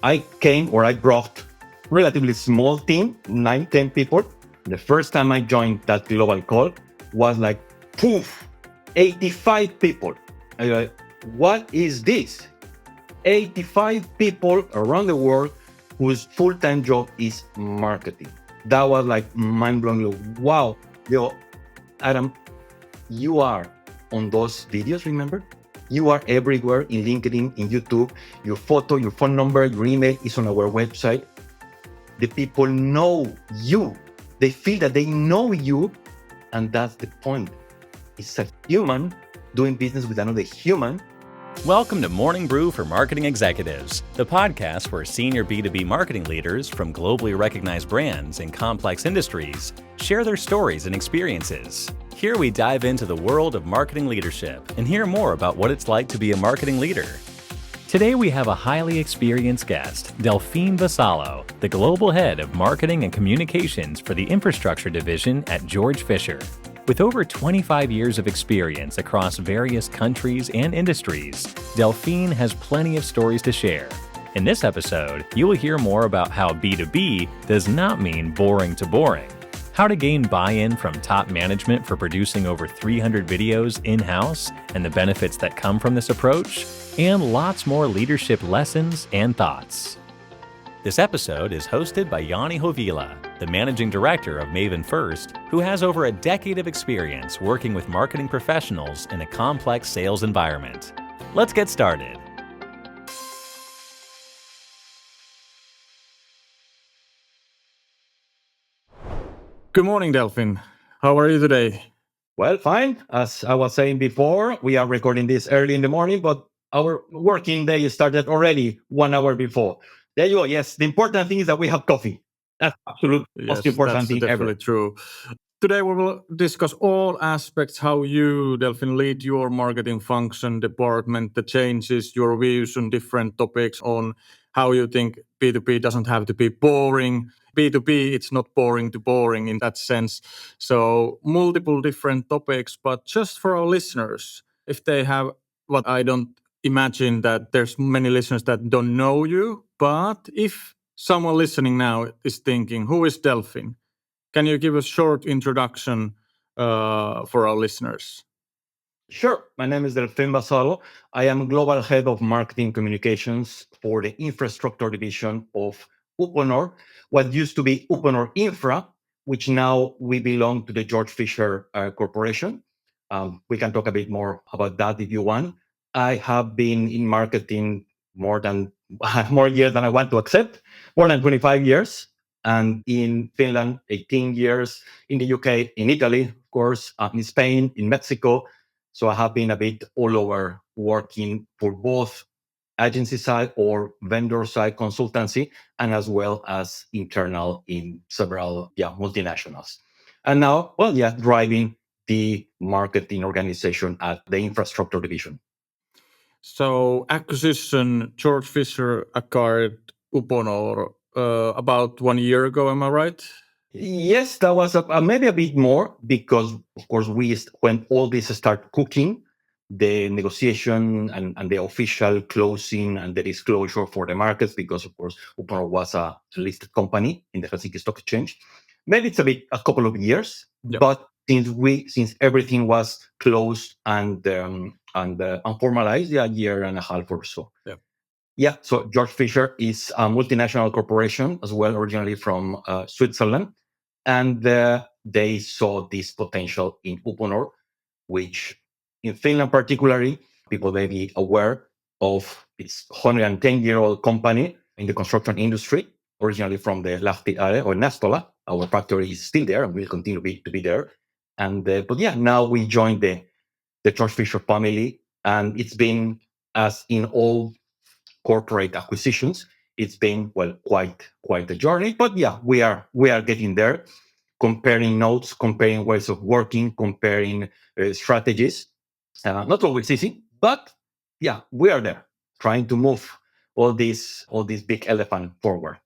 I brought relatively small team, 9, 10 people. The first time I joined that global call was like, poof, 85 people. I was like, what is this? 85 people around the world whose full-time job is marketing. That was like mind-blowing. Wow. Adam, you are on those videos, remember? You are everywhere in LinkedIn, in YouTube. Your photo, your phone number, your email is on our website. The people know you. They feel that they know you. And that's the point. It's a human doing business with another human. Welcome to Morning Brew for Marketing Executives, the podcast where senior B2B marketing leaders from globally recognized brands in complex industries share their stories and experiences. Here we dive into the world of marketing leadership and hear more about what it's like to be a marketing leader. Today we have a highly experienced guest, Delfin Vassallo, the global head of marketing and communications for the infrastructure division at Georg Fischer. With over 25 years of experience across various countries and industries, Delfin has plenty of stories to share. In this episode, you will hear more about how B2B does not mean boring to boring, how to gain buy-in from top management for producing over 300 videos in-house and the benefits that come from this approach, and lots more leadership lessons and thoughts. This episode is hosted by Yanni Hovila, the managing director of Maven First, who has over a decade of experience working with marketing professionals in a complex sales environment. Let's get started. Good morning, Delfin. How are you today? Well, fine. As I was saying before, we are recording this early in the morning, but our working day started already 1 hour before. There you go. Yes, the important thing is that we have coffee. That's absolute most Yes, important that's thing definitely ever. true. Today we will discuss all aspects how you, Delfin, lead your marketing function department, the changes, your views on different topics on how you think B2B doesn't have to be boring. B2B, it's not boring to boring in that sense. So multiple different topics, but just for our listeners, if they have what I don't imagine that there's many listeners that don't know you, but if someone listening now is thinking, who is Delfin? Can you give a short introduction for our listeners? Sure. My name is Delfin Vassallo. I am Global Head of Marketing Communications for the Infrastructure Division of Uponor, what used to be Uponor Infra, which now we belong to the Georg Fischer Corporation. We can talk a bit more about that if you want. I have been in marketing more years than I want to accept, more than 25 years. And in Finland, 18 years, in the UK, in Italy, of course, in Spain, in Mexico. So I have been a bit all over working for both agency side or vendor side consultancy, and as well as internal in several multinationals. And now, driving the marketing organization at the infrastructure division. So acquisition, Georg Fischer acquired Uponor about 1 year ago, am I right? Yes, that was maybe a bit more because, of course, when all this start cooking, the negotiation and the official closing and the disclosure for the markets, because of course, Uponor was a listed company in the Helsinki Stock Exchange. Maybe it's a couple of years, Yep. but since everything was closed and unformalized, a year and a half or so. Yep. Yeah, so Georg Fischer is a multinational corporation as well, originally from Switzerland. And they saw this potential in Uponor, which in Finland particularly, people may be aware of its 110-year-old company in the construction industry, originally from the Lahti area or Nastola. Our factory is still there and will continue to be there. And now we joined the Georg Fischer family, and it's been, as in all corporate acquisitions, it's been quite a journey. But yeah, we are getting there, comparing notes, comparing ways of working, comparing strategies. Not always easy, but yeah, we are there trying to move all these big elephant forward.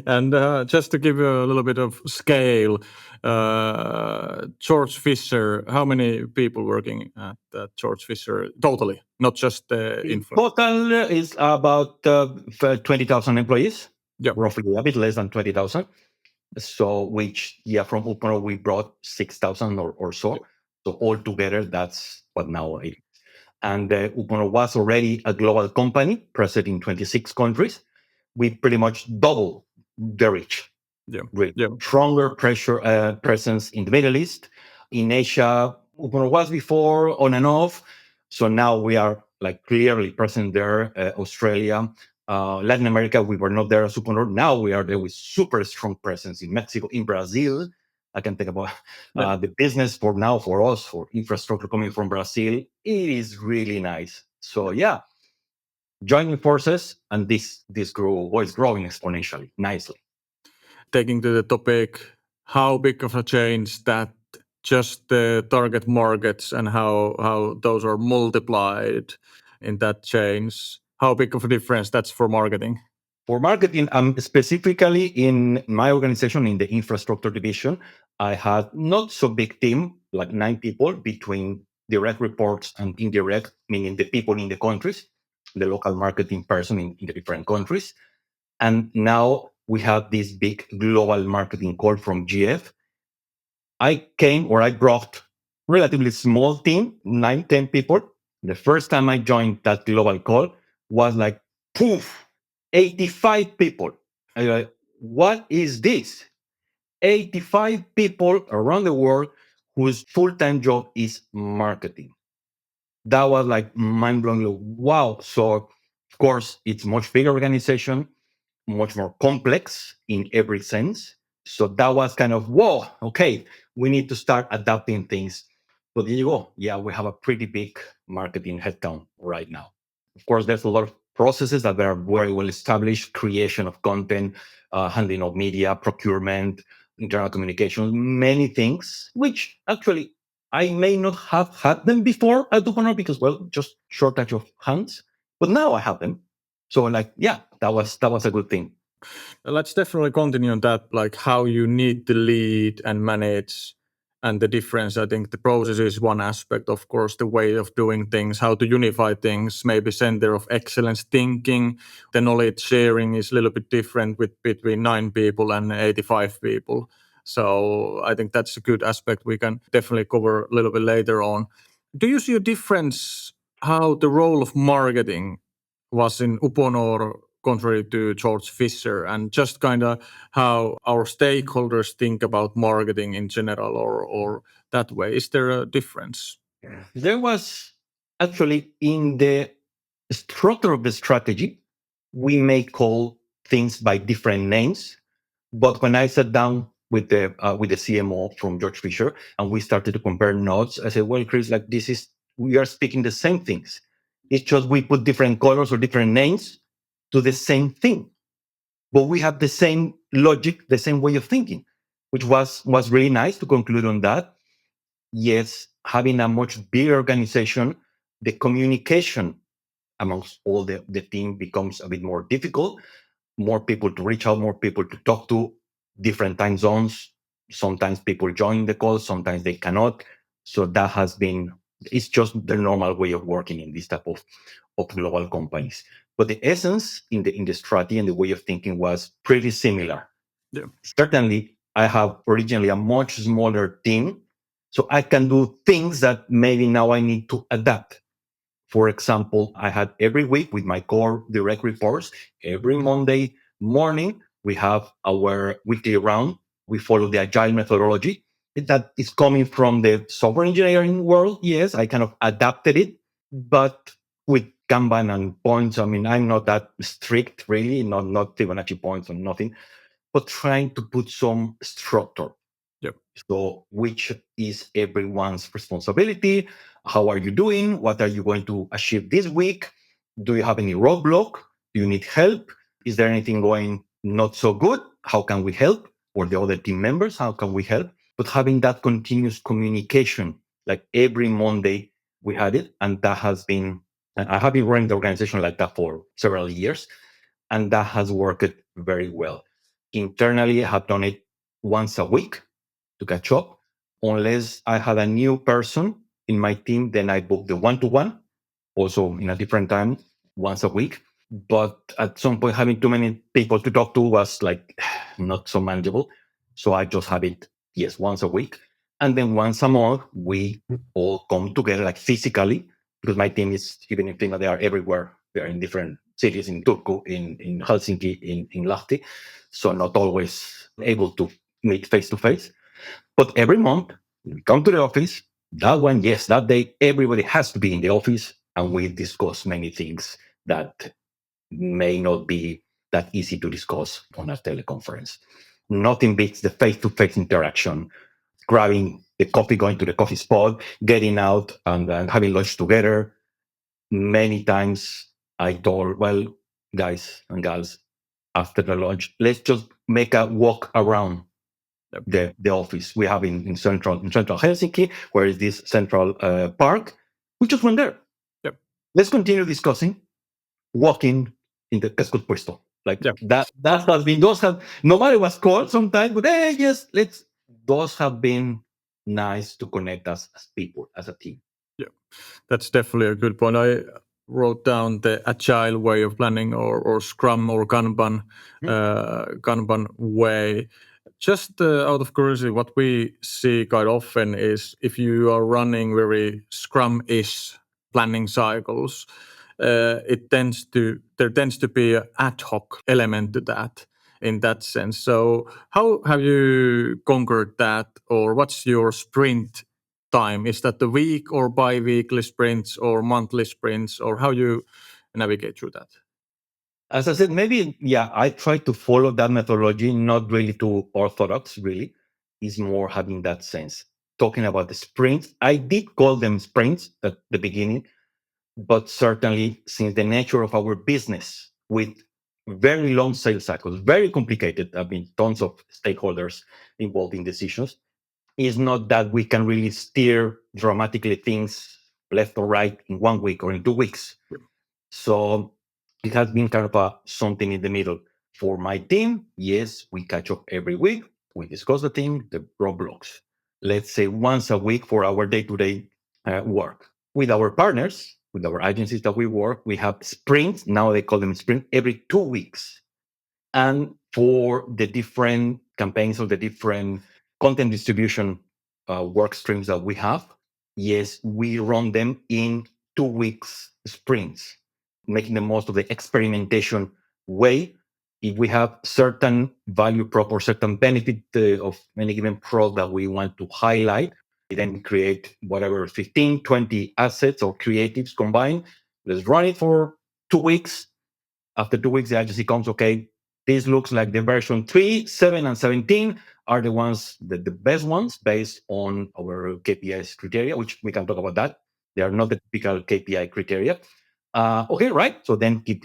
And just to give you a little bit of scale, Georg Fischer, how many people working at Georg Fischer totally, not just the In info? total is about 20,000 employees, Yeah, roughly a bit less than 20,000. So, which, yeah, from Uponor, we brought 6,000 or yeah, so. So, altogether, that's what now it is. And Uponor was already a global company present in 26 countries. We pretty much double the reach yeah, with yeah, stronger presence in the Middle East, in Asia. Uponor was before on and off, so now we are like clearly present there. Australia, Latin America, we were not there as Uponor. Now we are there with super strong presence in Mexico, in Brazil. I can think about yeah. the business for now for us for infrastructure coming from Brazil. It is really nice. So yeah, joining forces, and this grew was growing exponentially nicely. Taking to the topic, how big of a change that just the target markets and how those are multiplied in that change? How big of a difference that's for marketing? For marketing, specifically in my organization, in the infrastructure division, I had not so big team, like 9 people between direct reports and indirect, meaning the people in the countries, the local marketing person in the different countries. And now we have this big global marketing call from GF. I brought relatively small team, 9, 10 people. The first time I joined that global call was like, poof, 85 people. I like, what is this? 85 people around the world whose full-time job is marketing. That was like mind-blowing. Wow. So of course, it's much bigger organization, much more complex in every sense. So that was kind of, whoa, okay, we need to start adapting things. But there you go. Yeah, we have a pretty big marketing headcount right now. Of course, there's a lot of processes that are very well established: creation of content, handling of media, procurement, internal communications, many things, which actually I may not have had them before at Duponor because, well, just shortage of hands. But now I have them. So, like, yeah, that was a good thing. Let's definitely continue on that, like how you need to lead and manage and the difference. I think the process is one aspect, of course, the way of doing things, how to unify things, maybe center of excellence thinking. The knowledge sharing is a little bit different with between 9 people and 85 people. So I think that's a good aspect we can definitely cover a little bit later on. Do you see a difference how the role of marketing was in Uponor contrary to Georg Fischer, and just kind of how our stakeholders think about marketing in general, or that way? Is there a difference? There was actually in the structure of the strategy, we may call things by different names. But when I sat down with the CMO from George Fisher and we started to compare notes, I said, "Well, Chris, like we are speaking the same things. It's just we put different colors or different names to the same thing, but we have the same logic, the same way of thinking," which was really nice to conclude on that. Yes, having a much bigger organization, the communication amongst all the team becomes a bit more difficult. More people to reach out, more people to talk to, different time zones. Sometimes people join the call, sometimes they cannot. So that has been, it's just the normal way of working in this type of global companies. But the essence in the strategy and the way of thinking was pretty similar. Yeah, Certainly, I have originally a much smaller team, so I can do things that maybe now I need to adapt. For example, I had every week with my core direct reports, every Monday morning, we have our weekly round. We follow the agile methodology that is coming from the software engineering world. Yes, I kind of adapted it, but with Kanban and points. I mean, I'm not that strict, really, not Fibonacci points or nothing, but trying to put some structure. yeah, So, which is everyone's responsibility? How are you doing? What are you going to achieve this week? Do you have any roadblock? Do you need help? Is there anything going not so good? How can we help? Or the other team members, how can we help? But having that continuous communication, like every Monday we had it. And that has been, and I have been running the organization like that for several years. and that has worked very well. Internally, I have done it once a week to catch up. Unless I had a new person in my team, then I book the one-to-one, also in a different time, once a week. But at some point, having too many people to talk to was like not so manageable. So I just have it, yes, once a week. And then once a month, we all come together like physically, because my team is, even if they are everywhere, they are in different cities, in Turku, in Helsinki, in Lahti. So not always able to meet face to face. But every month, we come to the office. That one, yes, that day, everybody has to be in the office, and we discuss many things that may not be that easy to discuss on a teleconference. Nothing beats the face-to-face interaction, grabbing the coffee, going to the coffee spot, getting out and having lunch together. Many times I told, well, guys and gals, after the lunch, let's just make a walk around the office we have in central Helsinki, where is this central park. We just went there. Yep. Let's continue discussing walking in the Keskus Puisto. Like Yep. that has been, those have, nobody was called sometimes, but hey, yes, those have been nice to connect us as people, as a team. Yeah, that's definitely a good point. I wrote down the agile way of planning, or Scrum or Kanban, Kanban way. Just out of curiosity, what we see quite often is if you are running very Scrum-ish planning cycles, there tends to be an ad hoc element to that in that sense. So how have you conquered that, or what's your sprint time? Is that the week or bi-weekly sprints or monthly sprints, or how you navigate through that? As I said, maybe, yeah, I try to follow that methodology, not really too orthodox, really. It's more having that sense. Talking about the sprints, I did call them sprints at the beginning, but certainly since the nature of our business with very long sales cycles, very complicated, I mean, tons of stakeholders involved in decisions, is not that we can really steer dramatically things left or right in 1 week or in 2 weeks. So it has been kind of something in the middle. For my team, yes, we catch up every week. We discuss the team, the roadblocks. Let's say once a week for our day-to-day work. With our partners, with our agencies that we work, we have sprints. Now they call them sprint every 2 weeks. And for the different campaigns or the different content distribution work streams that we have, yes, we run them in 2 weeks sprints, making the most of the experimentation way. If we have certain value prop or certain benefit of any given product that we want to highlight, then we create whatever 15, 20 assets or creatives combined. Let's run it for 2 weeks. After 2 weeks, the agency comes, okay, this looks like the version 3, 7, and 17 are the ones, the best ones based on our KPIs criteria, which we can talk about that. They are not the typical KPI criteria. Okay, right. So then keep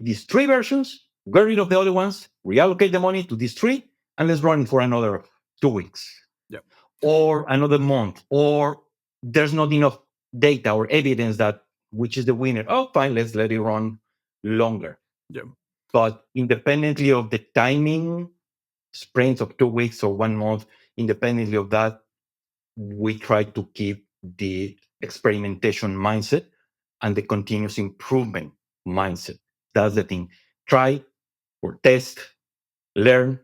these 3 versions, get rid of the other ones, reallocate the money to these 3, and let's run for another 2 weeks. Yeah. Or another month, or there's not enough data or evidence that which is the winner. Oh, fine, let's let it run longer. Yeah. But independently of the timing, sprints of 2 weeks or 1 month, independently of that, we try to keep the experimentation mindset and the continuous improvement mindset. That's the thing. Try or test, learn,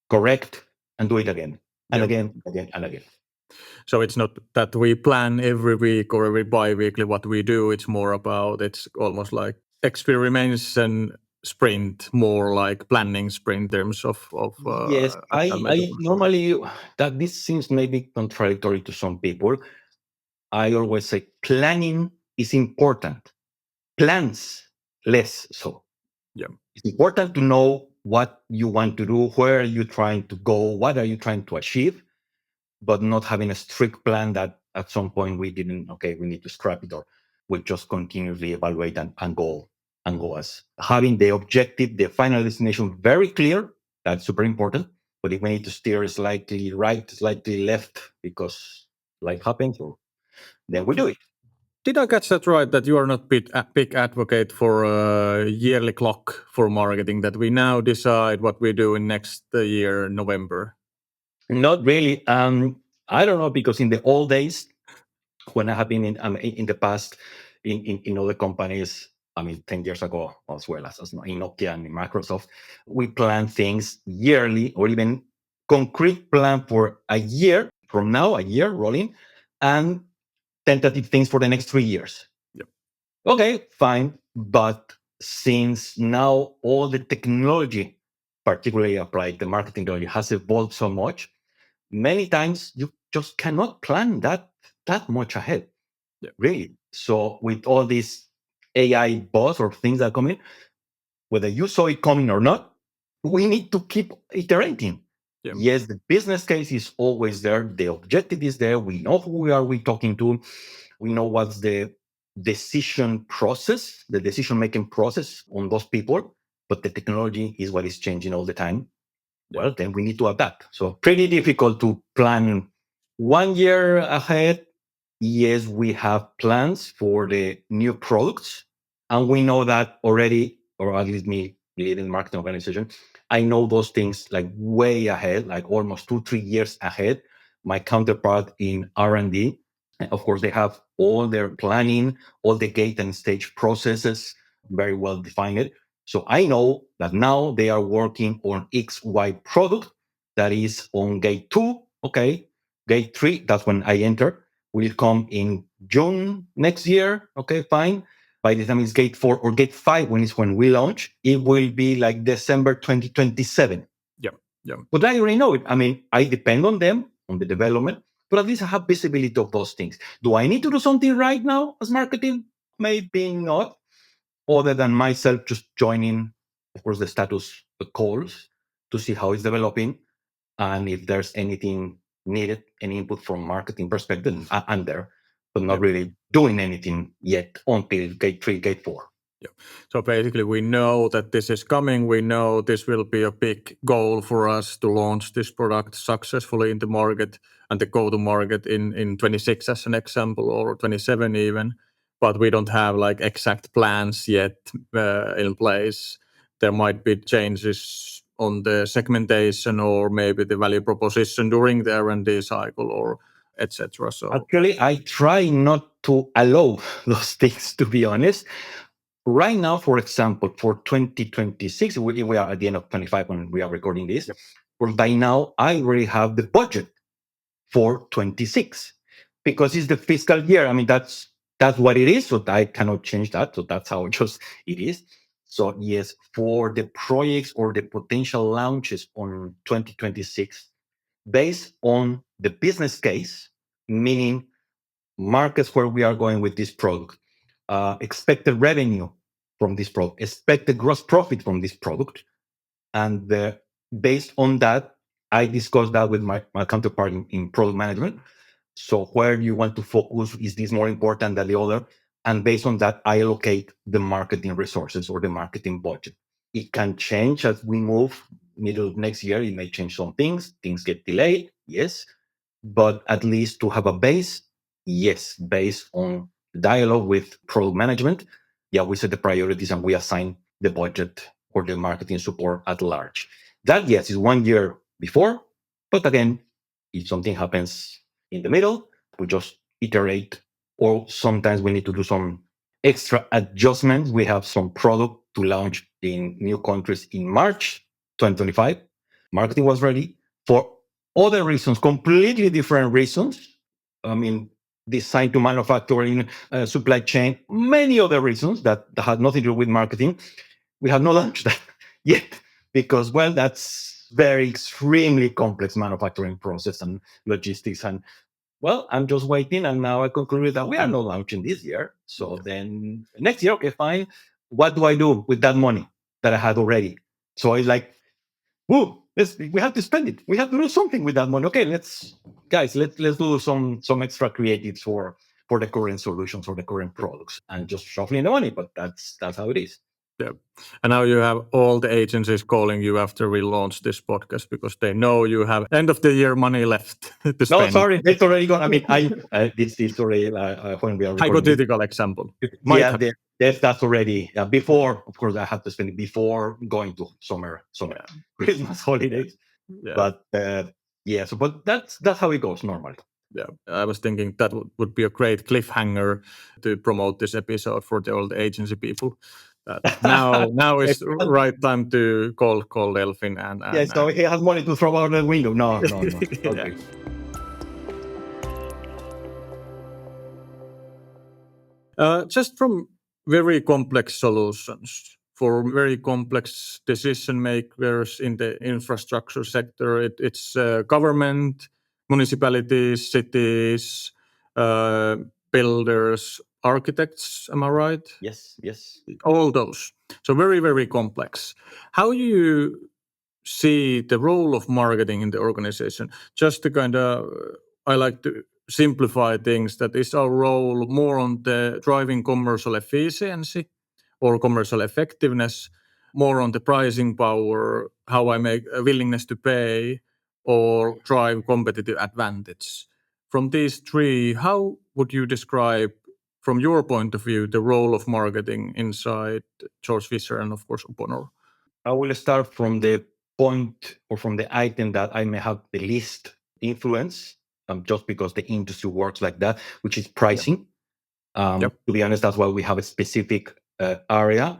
correct, and do it again and again, and again. So it's not that we plan every week or every bi-weekly what we do. It's more about, it's almost like experimentation sprint, more like planning sprint in terms of Yes, agile I methodology. normally, that this seems maybe contradictory to some people. I always say planning is important. Plans less so. Yeah. It's important to know what you want to do, where are you trying to go, what are you trying to achieve, but not having a strict plan that at some point we didn't, okay, we need to scrap it, or we just continuously evaluate and go as having the objective, the final destination very clear. That's super important. But if we need to steer slightly right, slightly left because life happens, then we do it. Did I catch that right, that you are not a big advocate for a yearly clock for marketing, that we now decide what we do in next year, November? Not really. I don't know, because in the old days, when I have been in the past in other companies, 10 years ago, as well as in Nokia and in Microsoft, we plan things yearly, or even concrete plan for a year from now, a year rolling, and tentative things for the next 3 years. Yep. Okay, fine. But since now all the technology, particularly applied the marketing technology, has evolved so much, many times you just cannot plan that much ahead. Yeah. Really. So with all these AI bots or things that come in, whether you saw it coming or not, we need to keep iterating. Yeah. Yes, the business case is always there. The objective is there. We know who we talking to. We know what's the decision process, the decision making process on those people. But the technology is what is changing all the time. Well, then we need to adapt. So pretty difficult to plan 1 year ahead. Yes, we have plans for the new products, and we know that already, or at least me leading the marketing organization, I know those things like way ahead, like almost 2-3 years ahead. My counterpart in R&D, of course, they have all their planning, all the gate and stage processes very well defined. So I know that now they are working on XY product that is on gate 2. Okay, gate 3, that's when I enter, will come in June next year. Okay, fine. By the time it's gate 4 or gate 5, when we launch, it will be like December 2027. Yeah. Yeah. But I already know it. I depend on them, on the development, but at least I have visibility of those things. Do I need to do something right now as marketing? Maybe not, other than myself just joining, of course, the status calls to see how it's developing, and if there's anything needed, any input from marketing perspective, I'm there, but not really doing anything yet until gate 3, gate 4. Yeah. So basically, we know that this is coming. We know this will be a big goal for us to launch this product successfully in the market and to go to market in 26 as an example, or 27 even. But we don't have like exact plans yet in place. There might be changes on the segmentation or maybe the value proposition during the R&D cycle, or etc. So Actually, I try not to allow those things, to be honest. Right now, for example, for 2026, we are at the end of 25 when we are recording this. Yep. Well, by now, I already have the budget for 26 because it's the fiscal year. That's what it is. So I cannot change that. So that's how just it is. So yes, for the projects or the potential launches on 2026, based on the business case, meaning markets where we are going with this product, expected revenue from this product, expected gross profit from this product. And based on that, I discussed that with my counterpart in product management. So where you want to focus, is this more important than the other? And based on that, I allocate the marketing resources or the marketing budget. It can change as we move. Middle of next year, it may change some things. Things get delayed, yes. But at least to have a base, yes, based on dialogue with product management, yeah, we set the priorities and we assign the budget or the marketing support at large. That, yes, is 1 year before. But again, if something happens in the middle, we just iterate, or sometimes we need to do some extra adjustments. We have some product to launch in new countries in March 2025. Marketing was ready for other reasons, completely different reasons. Design to manufacturing, supply chain, many other reasons that had nothing to do with marketing. We have not launched that yet because, well, that's very extremely complex manufacturing process and logistics. And well, I'm just waiting. And now I concluded that we are not launching this year. So then next year, okay, fine. What do I do with that money that I had already? So it's like, woo, we have to spend it. We have to do something with that money. Okay, let's do some extra creatives for the current solutions or the current products and just shuffling the money. But that's how it is. Yeah. And now you have all the agencies calling you after we launch this podcast because they know you have end of the year money left to No, spend. sorry, it's already gone. I mean, this is already when we are recording this. Hypothetical example. Might Yeah, have. that's already before. Of course, I had to spend it before going to summer Yeah. Christmas holidays. Yeah. But yeah, so but that's how it goes normally. Yeah, I was thinking that would be a great cliffhanger to promote this episode for the old agency people. Now is the right time to call Delfin Yeah, so he has money to throw out the window. No. Okay. Just from very complex solutions for very complex decision makers in the infrastructure sector, it's government, municipalities, cities, builders, architects. Am I right? Yes. All those. So very, very complex. How you see the role of marketing in the organization? Just to kind of, I like to simplify things. That is our role more on the driving commercial efficiency or commercial effectiveness, more on the pricing power, how I make a willingness to pay or drive competitive advantage. From these three, how would you describe, from your point of view, the role of marketing inside Georg Fischer and, of course, Uponor? I will start from the point or from the item that I may have the least influence, just because the industry works like that, which is pricing. Yep. To be honest, that's why we have a specific area,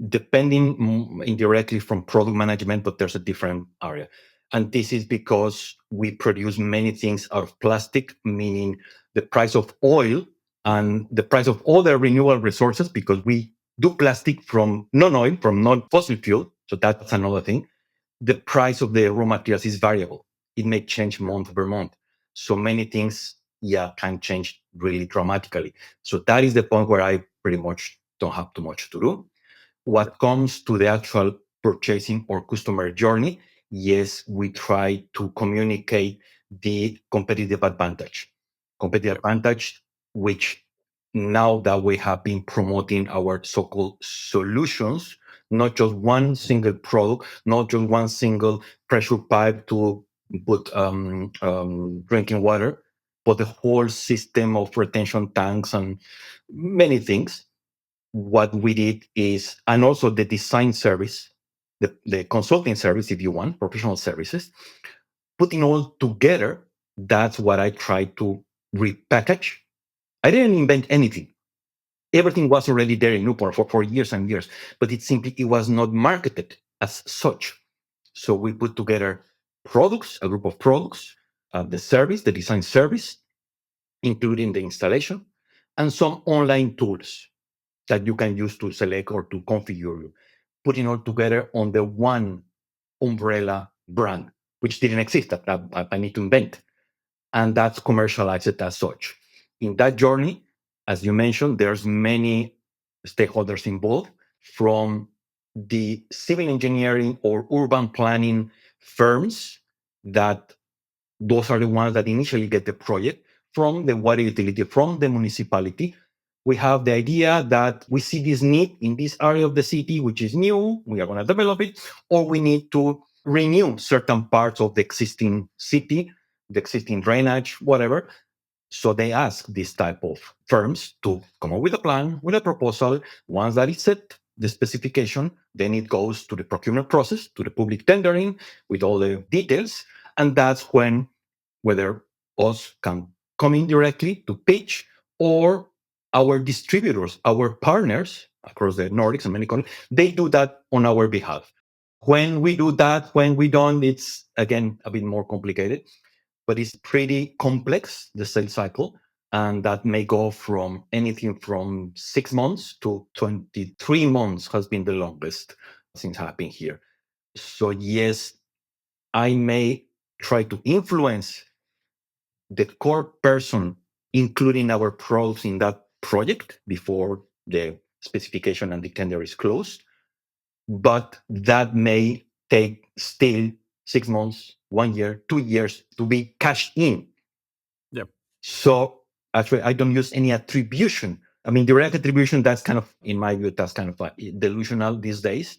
depending indirectly from product management, but there's a different area. And this is because we produce many things out of plastic, meaning the price of oil and the price of other renewable resources, because we do plastic from non-oil, from non-fossil fuel. So that's another thing. The price of the raw materials is variable. It may change month per month. So many things, can change really dramatically. So that is the point where I pretty much don't have too much to do. What comes to the actual purchasing or customer journey, yes, we try to communicate the competitive advantage. Competitive advantage, which now that we have been promoting our so-called solutions, not just one single product, not just one single pressure pipe to put drinking water, but the whole system of retention tanks and many things. What we did is, and also the design service, the consulting service, if you want, professional services, putting all together, that's what I tried to repackage. I didn't invent anything. Everything was already there in Newport for years and years, but it was not marketed as such. So we put together products, a group of products, the service, the design service, including the installation, and some online tools that you can use to select or to configure, putting all together on the one umbrella brand, which didn't exist, that I need to invent. And that's commercialized as such. In that journey, as you mentioned, there's many stakeholders involved, from the civil engineering or urban planning firms, that those are the ones that initially get the project, from the water utility, from the municipality. We have the idea that we see this need in this area of the city, which is new, we are going to develop it, or we need to renew certain parts of the existing city, the existing drainage, whatever. So they ask this type of firms to come up with a plan, with a proposal. Once that is set, the specification, then it goes to the procurement process, to the public tendering with all the details. And that's when, whether us can come in directly to pitch, or our distributors, our partners across the Nordics and many countries, they do that on our behalf. When we do that, when we don't, it's again a bit more complicated, but it's pretty complex, the sales cycle. And that may go from anything from 6 months to 23 months has been the longest since I've been here. So yes, I may try to influence the core person, including our products in that project before the specification and the tender is closed. But that may take still 6 months, 1 year, 2 years to be cashed in. Yep. So actually, I don't use any attribution I mean, direct attribution, that's kind of, in my view, that's kind of delusional these days.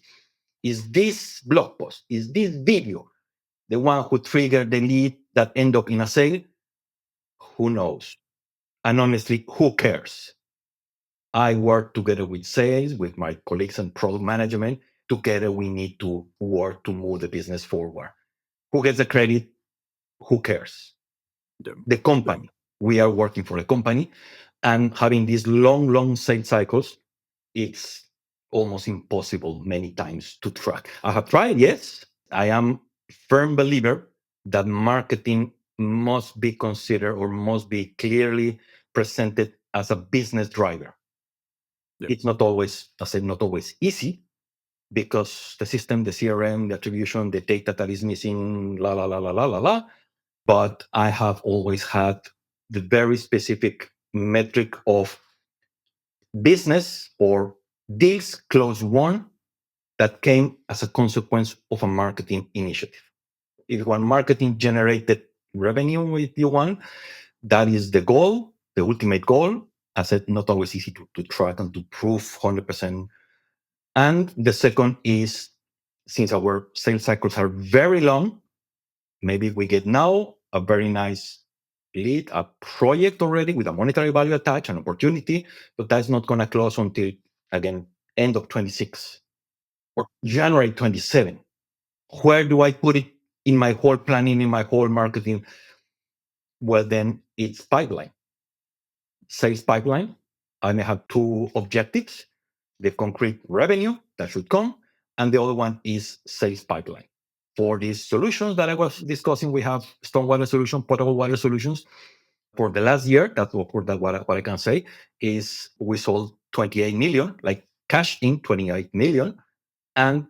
Is this blog post, is this video the one who triggered the lead that end up in a sale? Who knows? And honestly, who cares? I work together with sales, with my colleagues and product management. Together, we need to work to move the business forward. Who gets the credit? Who cares? Yeah. The company. We are working for a company, and having these long sales cycles, it's almost impossible many times to track. I have tried, yes. I am a firm believer that marketing must be considered or must be clearly presented as a business driver. Yeah. It's not always, I said, not always easy, because the system, the CRM, the attribution, the data that is missing, la la la la la la la. But I have always had the very specific metric of business or deals close won that came as a consequence of a marketing initiative. If one marketing generated revenue with you one, that is the goal, the ultimate goal. I said, not always easy to track and to prove 100%. And the second is, since our sales cycles are very long, maybe we get now a very nice lead, a project already with a monetary value attached, an opportunity, but that's not going to close until, again, end of 26 or January 27. Where do I put it in my whole planning, in my whole marketing? Well, then it's pipeline, sales pipeline. I may have two objectives: the concrete revenue that should come, and the other one is sales pipeline. For these solutions that I was discussing, we have stormwater solution, potable water solutions. For the last year, that's what I can say is we sold 28 million, like cash in 28 million, and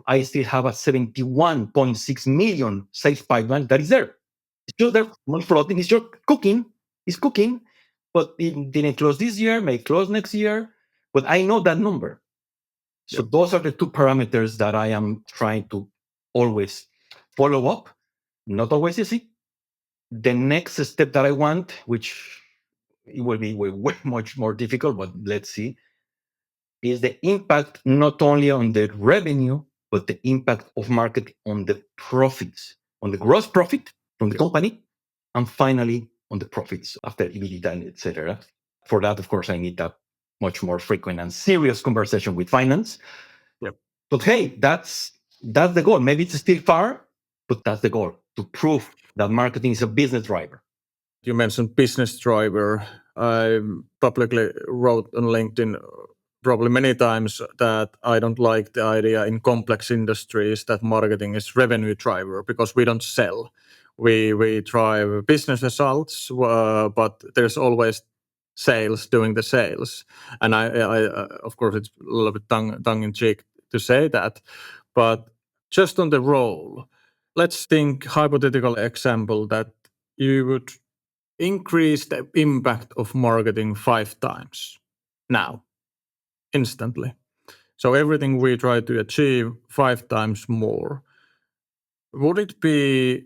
I still have a 71.6 million sales pipeline that is there. It's just there, not floating. It's just cooking. It's cooking, but it didn't close this year. May close next year, but I know that number. So those are the two parameters that I am trying to always follow up. Not always easy. The next step that I want, which it will be way much more difficult, but let's see, is the impact not only on the revenue, but the impact of market on the profits, on the gross profit from the company, and finally on the profits after EBITDA, etc. For that, of course, I need that much more frequent and serious conversation with finance. Yep. But hey, that's the goal. Maybe it's still far, but that's the goal, to prove that marketing is a business driver. You mentioned business driver. I publicly wrote on LinkedIn probably many times that I don't like the idea in complex industries that marketing is revenue driver, because we don't sell. We drive business results, but there's always sales doing the sales. And I of course, it's a little bit tongue in cheek to say that, but just on the role, let's think hypothetical example that you would increase the impact of marketing 5 times now, instantly. So everything we try to achieve 5 times more. Would it be,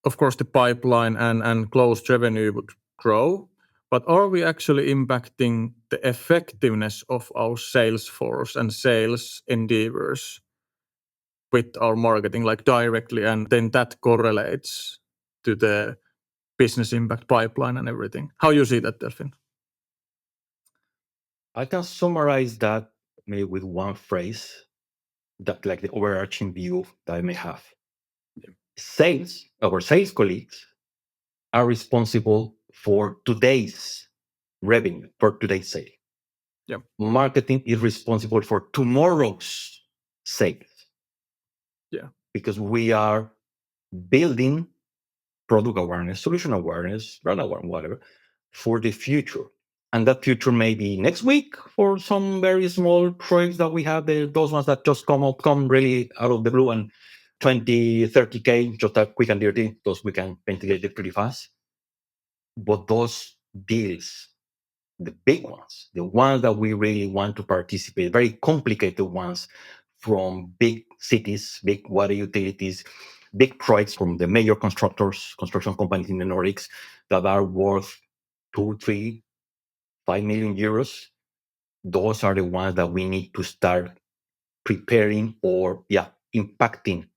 of course, the pipeline and closed revenue would grow, but are we actually impacting the effectiveness of our sales force and sales endeavors with our marketing, like directly, and then that correlates to the business impact pipeline and everything? How you see that, Delfin? I can summarize that maybe with one phrase, that like the overarching view that I may have. Sales, our sales colleagues are responsible for today's revenue, for today's sale. Yep. Marketing is responsible for tomorrow's sales. Yeah. Because we are building product awareness, solution awareness, brand awareness, whatever, for the future. And that future may be next week for some very small projects that we have, those ones that just come really out of the blue, and 20, 30K, just that quick and dirty, those we can ventilate it pretty fast. But those deals, the big ones, the ones that we really want to participate, very complicated ones from big cities, big water utilities, big projects from the major construction companies in the Nordics that are worth 2, 3, 5 million euros, those are the ones that we need to start preparing or impacting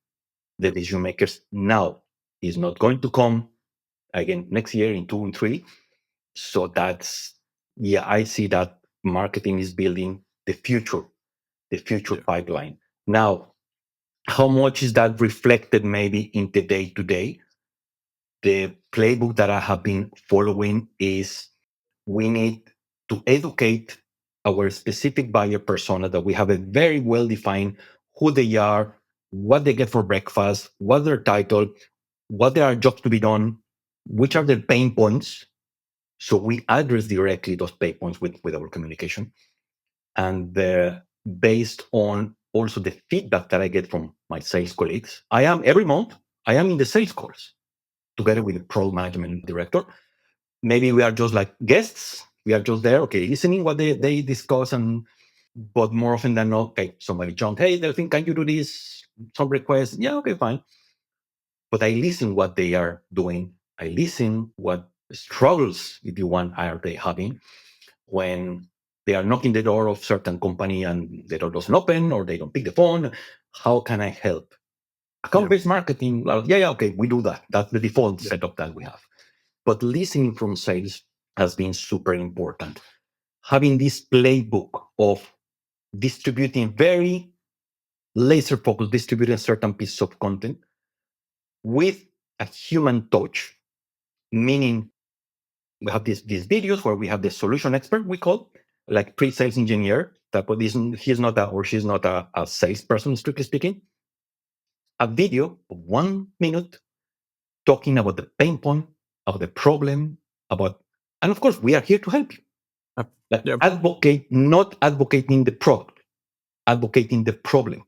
the decision makers now. Is not going to come again next year in 2 and 3. So that's I see that marketing is building the future pipeline. Now, how much is that reflected maybe in the day to day? The playbook that I have been following is we need to educate our specific buyer persona, that we have a very well defined who they are, what they get for breakfast, what their title, what there are jobs to be done, which are their pain points. So we address directly those pain points with our communication. And based on also the feedback that I get from my sales colleagues, every month, I am in the sales calls together with the product management director. Maybe we are just like guests. We are just there, okay, listening what they discuss. But more often than not, okay, somebody jumped, hey, Delfin, can you do this? Some requests. Yeah, okay, fine. But I listen what they are doing. I listen what struggles, if you want, are they having when they are knocking the door of certain company and the door doesn't open or they don't pick the phone. How can I help? Account-based marketing, well, okay, we do that. That's the default setup that we have. But listening from sales has been super important. Having this playbook of distributing very laser focused, distributing certain pieces of content with a human touch, meaning we have these videos where we have the solution expert, we call like pre-sales engineer, that but he's not or she's not a salesperson, strictly speaking. A video of 1 minute talking about the pain point, of the problem, and of course, we are here to help you. Advocate, not advocating the product, advocating the problem.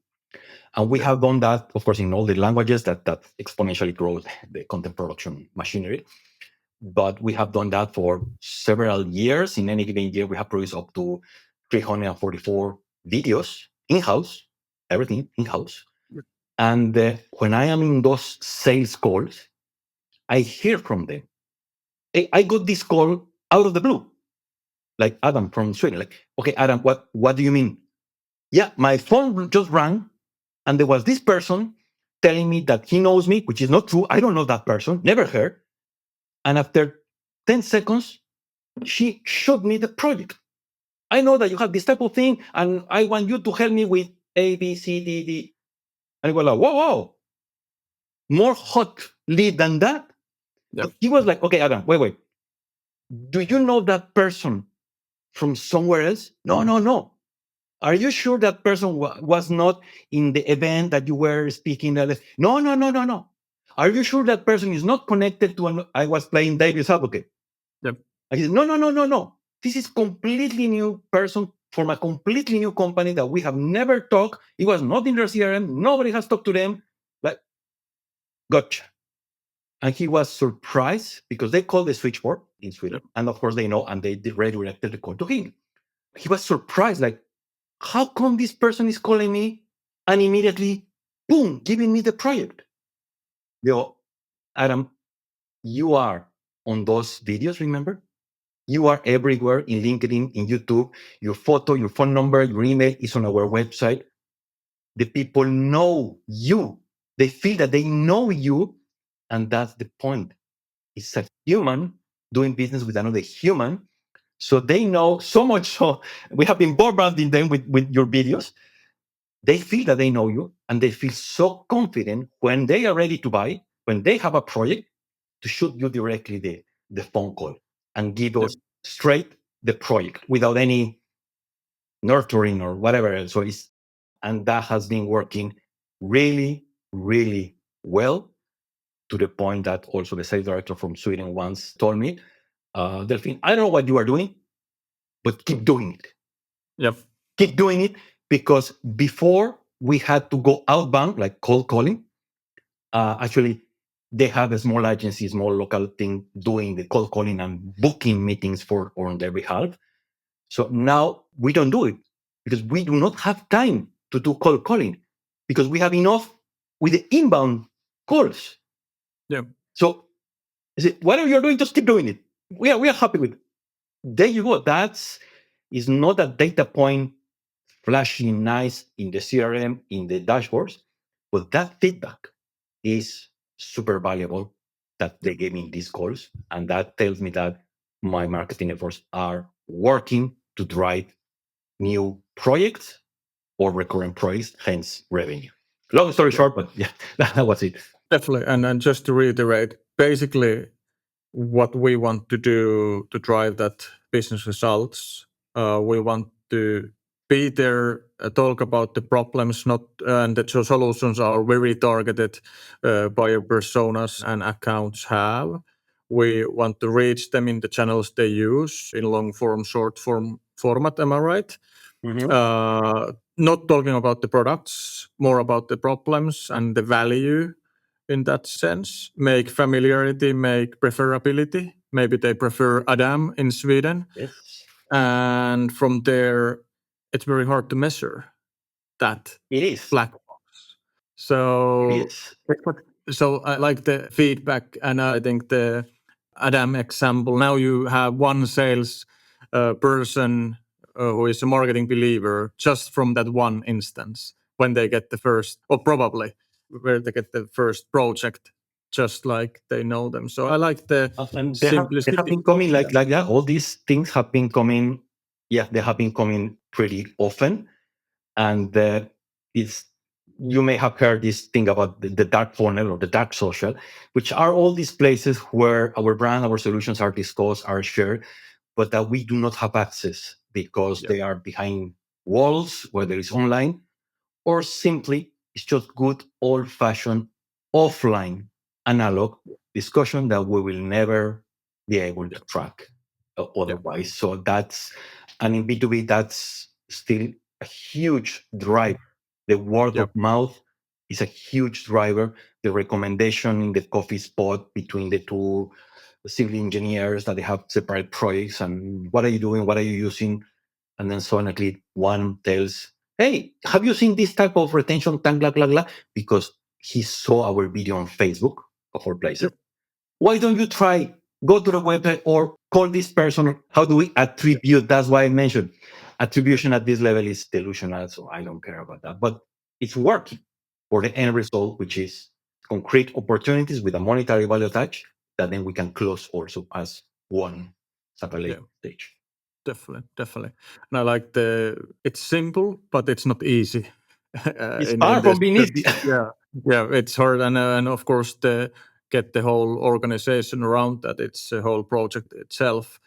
And we have done that, of course, in all the languages that exponentially grows the content production machinery. But we have done that for several years. In any given year, we have produced up to 344 videos in-house, everything in-house. And when I am in those sales calls, I hear from them. I got this call out of the blue, like Adam from Sweden. Like, okay, Adam, what do you mean? Yeah, my phone just rang, and there was this person telling me that he knows me, which is not true. I don't know that person, never heard. And after 10 seconds, she showed me the project. I know that you have this type of thing, and I want you to help me with A, B, C, D, D. And I go like, whoa, more hot lead than that. But he was like, okay, Adam, wait. Do you know that person from somewhere else? No. Are you sure that person was not in the event that you were speaking at? No. Are you sure that person is not connected to I was playing Davis Advocate? Yep. I said, no. This is completely new person from a completely new company that we have never talked. It was not in their CRM. Nobody has talked to them. Like, gotcha. And he was surprised because they call the switchboard in Sweden. And of course they know, and they redirected the call to him. He was surprised, like, how come this person is calling me and immediately, boom, giving me the project? Adam, you are on those videos, remember? You are everywhere in LinkedIn, in YouTube. Your photo, your phone number, your email is on our website. The people know you. They feel that they know you. And that's the point. It's a human doing business with another human. So they know so much. So we have been bombarding them with your videos. They feel that they know you, and they feel so confident when they are ready to buy, when they have a project, to shoot you directly the phone call and give us straight the project without any nurturing or whatever else. And that has been working really, really well, to the point that also the sales director from Sweden once told me, Delfin, I don't know what you are doing, but keep doing it. Yep. Keep doing it, because before we had to go outbound, like cold calling. Actually, they have a small agency, small local thing doing the cold calling and booking meetings on their behalf. So now we don't do it because we do not have time to do cold calling, because we have enough with the inbound calls. Yeah. So whatever you're doing, just keep doing it. We are happy with it. there you go. That's is not a data point flashing nice in the CRM, in the dashboards, but that feedback is super valuable that they gave me these calls. And that tells me that my marketing efforts are working to drive new projects or recurrent projects, hence revenue. Long story Yeah. short, but yeah, that was it. Definitely. And just to reiterate, basically, what we want to do to drive that business results, we want to be there, talk about the problems, not and the solutions are very targeted buyer personas and accounts have. We want to reach them in the channels they use in long form, short form format. Am I right? Mhm. Not talking about the products, more about the problems and the value in that sense. Make familiarity, make preferability. Maybe they prefer Adam in Sweden. Yes, And from there, it's very hard to measure that it is. black box. It So, is. so I like the feedback, and I think the Adam example. Now you have one sales person who is a marketing believer just from that one instance when they get the first, or probably where they get the first project, just like they know them. So I like the And they have simplicity. been coming Yeah. like that. All these things have been coming. Yeah, they have been coming pretty often. And it's you may have heard this thing about the dark funnel or the dark social, which are all these places where our brand, our solutions are discussed, are shared, but that we do not have access because Yeah. they are behind walls, whether it's online or simply it's just good old fashioned offline analog discussion that we will never be able to Yeah. track Yeah. otherwise. So that's, and in B2B, that's still a huge driver. The word Yeah. of mouth is a huge driver. The recommendation in the coffee spot between the two civil engineers that they have separate projects and what are you doing? What are you using? And then suddenly one tells, hey, have you seen this type of retention tank, blah, blah, blah? Because he saw our video on Facebook, of all places. Yep. Why don't you try, go to the website or call this person? How do we attribute? That's why I mentioned attribution at this level is delusional. So I don't care about that. But it's working for the end result, which is concrete opportunities with a monetary value attached that then we can close also as one satellite Yeah. stage. Definitely, definitely. And I like it's simple, but it's not easy. It's In far this, from being easy. yeah, yeah, it's hard, and of course the get the whole organization around that. It's a whole project itself.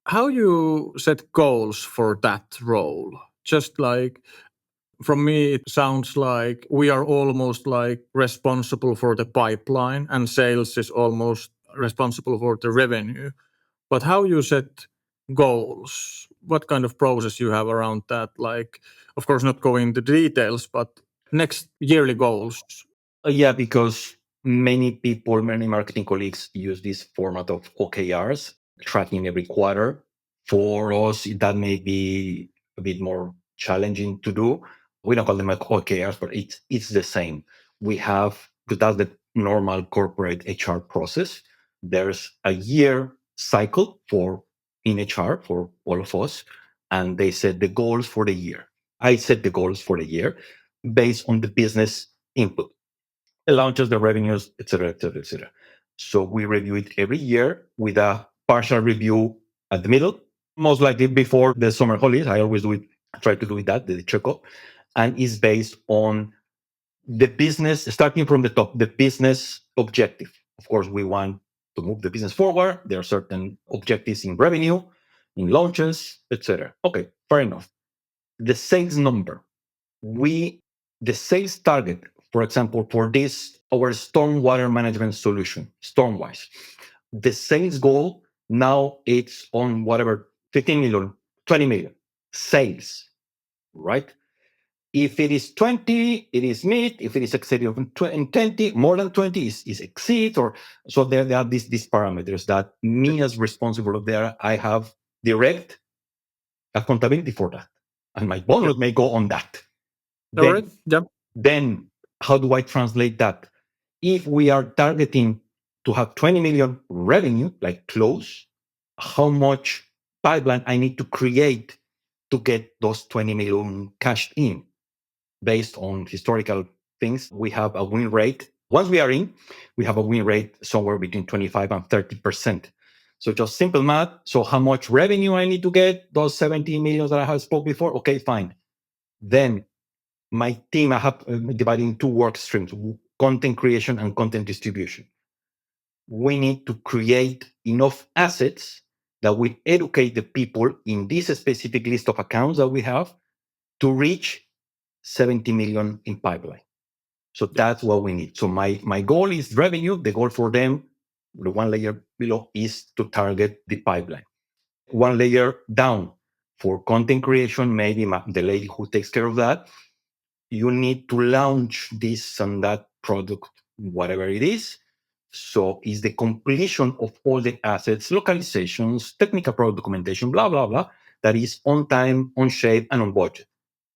How you set goals for that role? Just like from me, it sounds like we are almost like responsible for the pipeline, and sales is almost responsible for the revenue. But how you set goals? What kind of process you have around that? Like, of course, not going into details, but next yearly goals. Yeah, because many people, many marketing colleagues use this format of OKRs, tracking every quarter. For us, that may be a bit more challenging to do. We don't call them like OKRs, but it's the same. We have, because that's the normal corporate HR process. There's a year cycle for in HR for all of us, and they set the goals for the year. I set the goals for the year based on the business input, the launches, the revenues, et cetera, et cetera, et cetera. So we review it every year with a partial review at the middle, most likely before the summer holidays. I always do it, try to do it that, the checkup, and is based on the business, starting from the top, the business objective. Of course, we want to move the business forward. There are certain objectives in revenue, in launches, etc. Okay, fair enough. The sales number, we the sales target, for example, for this our stormwater management solution, stormwise, the sales goal now it's on whatever 15 million, 20 million sales, right? If it is 20, it is meet. If it is exceeding of 20, more than 20 is exceed. Or so there are these parameters that me as responsible there, I have direct accountability for that, and my Yep. bonus may go on that. All Then right. Yep. Then, how do I translate that? If we are targeting to have 20 million revenue, like close, how much pipeline I need to create to get those 20 million cashed in. Based on historical things, we have a win rate. Once we are in, we have a win rate somewhere between 25 and 30%. So just simple math. So how much revenue I need to get, those 70 millions that I have spoke before? Okay, fine. Then my team, I have divided in two work streams, content creation and content distribution. We need to create enough assets that will educate the people in this specific list of accounts that we have to reach 70 million in pipeline. So that's what we need. So my goal is revenue. The goal for them, the one layer below, is to target the pipeline. One layer down for content creation, maybe the lady who takes care of that, you need to launch this and that product, whatever it is. So it's the completion of all the assets, localizations, technical product documentation, blah, blah, blah, that is on time, on shape, and on budget.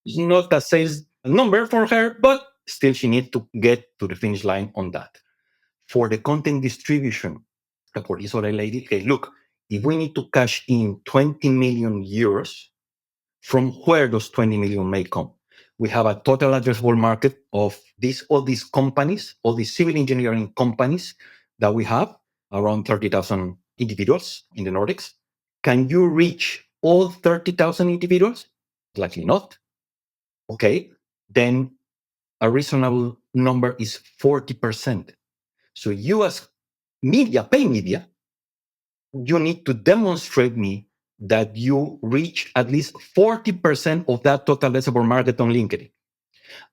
It's not a sales number for her, but still she needs to get to the finish line on that. For the content distribution, for this other lady, okay, look, if we need to cash in 20 million euros, from where those 20 million may come? We have a total addressable market of all these companies, all these civil engineering companies that we have, around 30,000 individuals in the Nordics. Can you reach all 30,000 individuals? Likely not. Okay, then a reasonable number is 40%. So you as media, pay media, you need to demonstrate me that you reach at least 40% of that total addressable market on LinkedIn.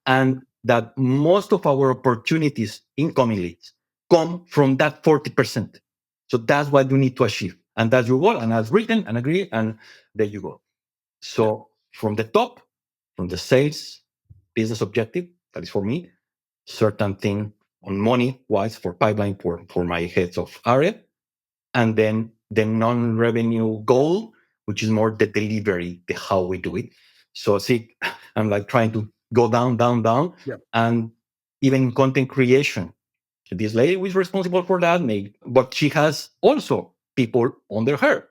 And that most of our opportunities, incoming leads, come from that 40%. So that's what you need to achieve. And that's your goal. And that's written and agreed. And there you go. So from the top, from the sales business objective, that is for me, certain thing on money wise for pipeline for my heads of area. And then the non-revenue goal, which is more the delivery, the how we do it. So see, I'm like trying to go down. Yeah. And even content creation. This lady who is responsible for that, but she has also people under her.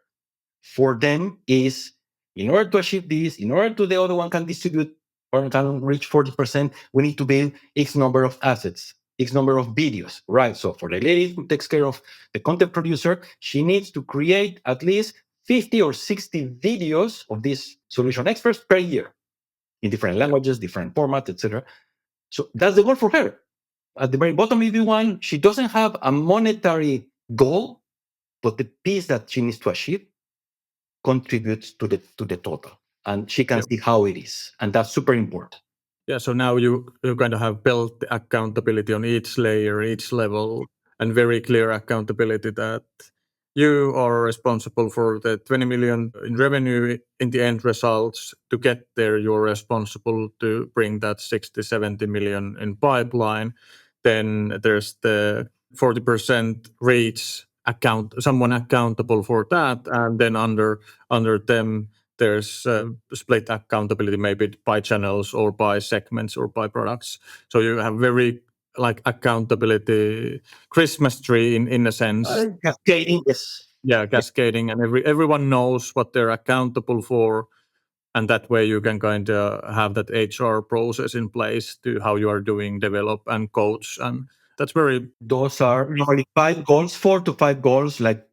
For them is, in order to achieve this, in order to the other one can distribute or can reach 40%, we need to build X number of assets, X number of videos, right? So for the lady who takes care of the content producer, she needs to create at least 50 or 60 videos of these solution experts per year in different languages, different formats, etc. So that's the goal for her. At the very bottom, if you want, she doesn't have a monetary goal, but the piece that she needs to achieve contributes to the total, and she can see how it is, and that's super important. Yeah, so now you kind of have built the accountability on each layer, each level, and very clear accountability that you are responsible for the 20 million in revenue in the end results. To get there, you're responsible to bring that 60, 70 million in pipeline. Then there's the 40% reach someone accountable for that, and then under them there's split accountability, maybe by channels or by segments or by products. So you have very like accountability Christmas tree in a sense. Cascading, yes. Yeah, cascading, and everyone knows what they're accountable for, and that way you can kind of have that HR process in place to how you are doing, develop and coach, and that's very. Those are normally 5 goals, 4 to 5 goals, like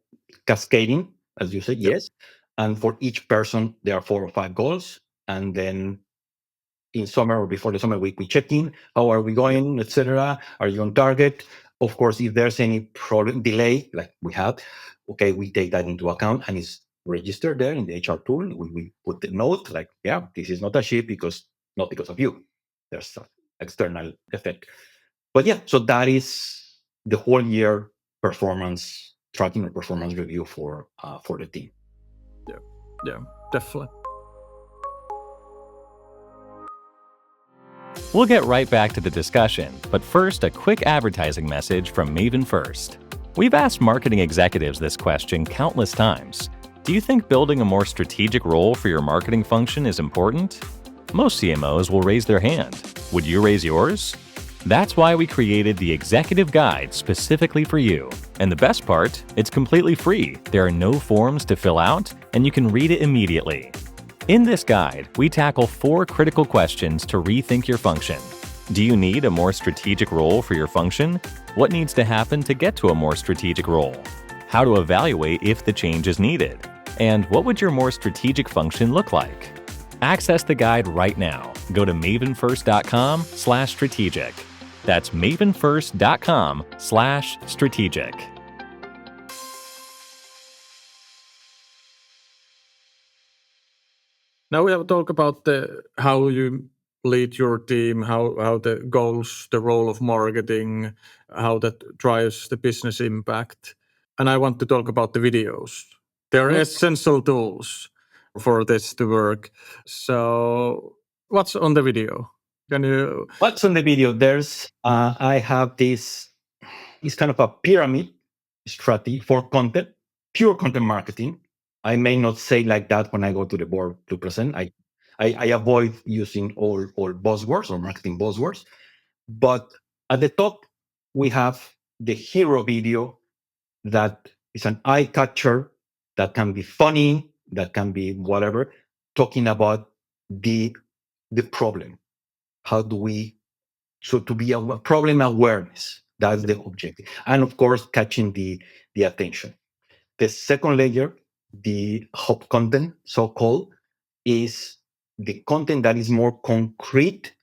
cascading, as you said, yes. And for each person, there are 4 or 5 goals. And then in summer or before the summer, we check in. How are we going, etc.? Are you on target? Of course, if there's any problem, delay, like we had, okay, we take that into account and it's registered there in the HR tool. We put the note like, yeah, this is not achieved not because of you. There's an external effect. But yeah, so that is the whole year performance tracking or performance review for the team. Yeah, definitely. We'll get right back to the discussion, but first, a quick advertising message from Maven First. We've asked marketing executives this question countless times. Do you think building a more strategic role for your marketing function is important? Most CMOs will raise their hand. Would you raise yours? That's why we created the Executive Guide specifically for you. And the best part, it's completely free. There are no forms to fill out, and you can read it immediately. In this guide, we tackle 4 critical questions to rethink your function. Do you need a more strategic role for your function? What needs to happen to get to a more strategic role? How to evaluate if the change is needed? And what would your more strategic function look like? Access the guide right now. Go to mavenfirst.com/strategic. That's mavenfirst.com/strategic. Now we have talked about how you lead your team, how the goals, the role of marketing, how that drives the business impact. And I want to talk about the videos. They're essential tools for this to work. So what's on the video? Can you... What's on the video? There's I have this kind of a pyramid strategy for content, pure content marketing. I may not say like that when I go to the board to present. I avoid using all buzzwords or marketing buzzwords. But at the top, we have the hero video that is an eye catcher, that can be funny, that can be whatever, talking about the problem. How do we, so to be a problem awareness, that's the objective. And of course, catching the attention. The second layer, the hub content, so-called, is the content that is more concrete.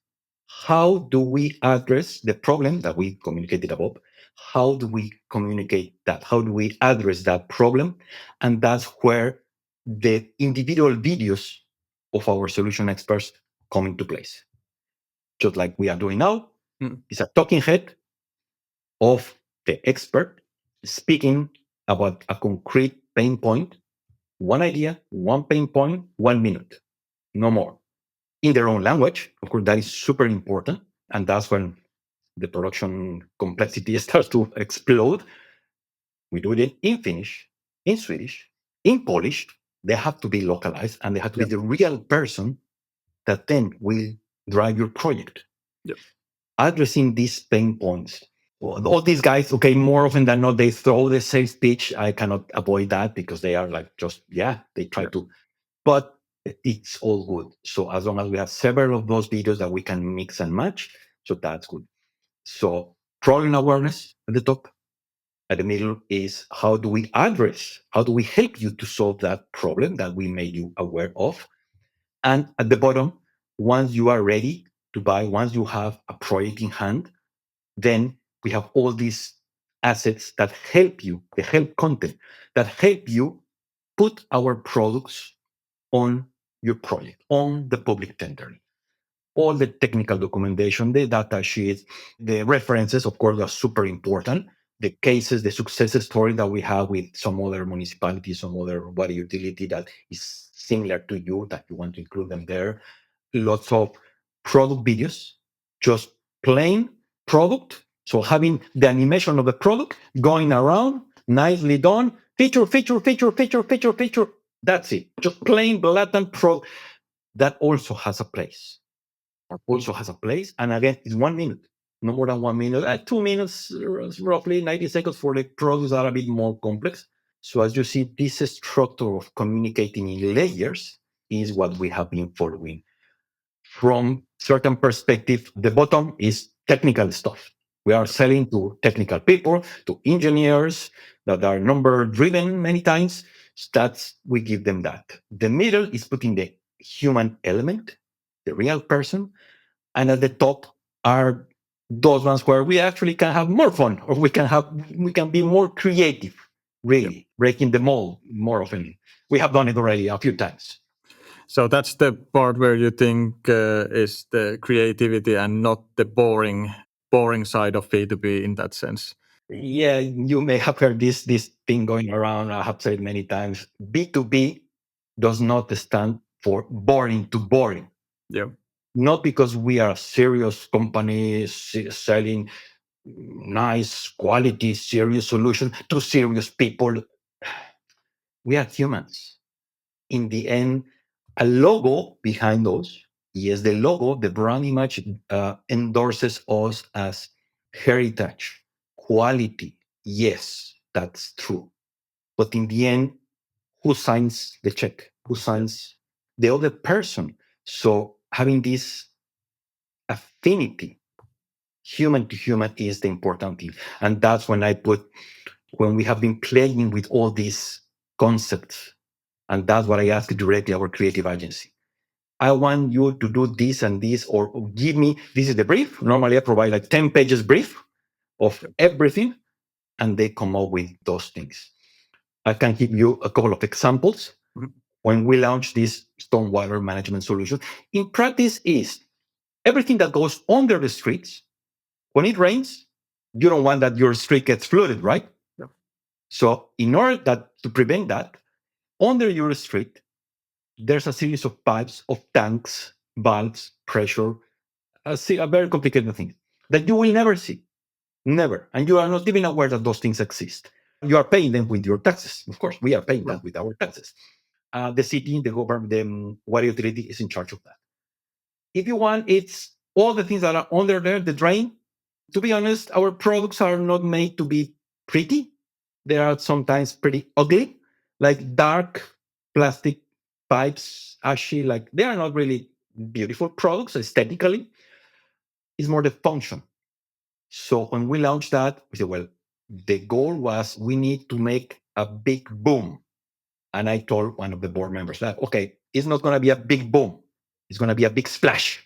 How do we address the problem that we communicated above? How do we communicate that? How do we address that problem? And that's where the individual videos of our solution experts come into place. Just like we are doing now, it's a talking head of the expert speaking about a concrete pain point, one idea, one pain point, 1 minute, no more. In their own language, of course, that is super important. And that's when the production complexity starts to explode. We do it in Finnish, in Swedish, in Polish. They have to be localized, and they have to be the real person that then will drive your project. Addressing these pain points. All these guys, okay, more often than not, they throw the sales pitch. I cannot avoid that because they are like they try to, but it's all good. So as long as we have several of those videos that we can mix and match, so that's good. So problem awareness at the top. At the middle is how do we help you to solve that problem that we made you aware of? And at the bottom, once you are ready to buy, once you have a project in hand, then we have all these assets that help you, the help content, that help you put our products on your project, on the public tender. All the technical documentation, the data sheets, the references, of course, are super important. The cases, the success story that we have with some other municipalities, some other water utility that is similar to you, that you want to include them there. Lots of product videos, just plain product. So having the animation of the product going around, nicely done, feature. That's it. Just plain blatant product. That also has a place. And again, it's 1 minute, no more than 1 minute. 2 minutes, roughly 90 seconds for the products that are a bit more complex. So as you see, this structure of communicating in layers is what we have been following. From certain perspective, the bottom is technical stuff. We are selling to technical people, to engineers that are number driven many times. We give them that. The middle is putting the human element, the real person. And at the top are those ones where we actually can have more fun, or we can be more creative, really breaking the mold more often. We have done it already a few times. So that's the part where you think is the creativity and not the boring side of B2B in that sense. Yeah, you may have heard this thing going around. I have said many times, B2B does not stand for boring to boring. Yeah. Not because we are a serious company selling nice quality, serious solution to serious people. We are humans. In the end, a logo behind those Yes, the logo, the brand image endorses us as heritage, quality. Yes, that's true. But in the end, who signs the check? Who signs the other person? So having this affinity, human to human, is the important thing. And that's when we have been playing with all these concepts. And that's what I ask directly our creative agency. I want you to do this and this, or give me, this is the brief. Normally I provide like 10 pages brief of everything, and they come up with those things. I can give you a couple of examples. When we launched this stormwater management solution, in practice is everything that goes under the streets. When it rains, you don't want that your street gets flooded, right? Yeah. So in order to prevent that, under your street, there's a series of pipes, of tanks, valves, pressure, a very complicated thing that you will never see. Never. And you are not even aware that those things exist. You are paying them with your taxes. Of course, we are paying that with our taxes. The city, the government, the water utility is in charge of that. If you want, it's all the things that are under there, the drain. To be honest, our products are not made to be pretty. They are sometimes pretty ugly, like dark plastic pipes, ashy, like they are not really beautiful products aesthetically. It's more the function. So when we launched that, we said, well, the goal was we need to make a big boom. And I told one of the board members that, okay, it's not going to be a big boom. It's going to be a big splash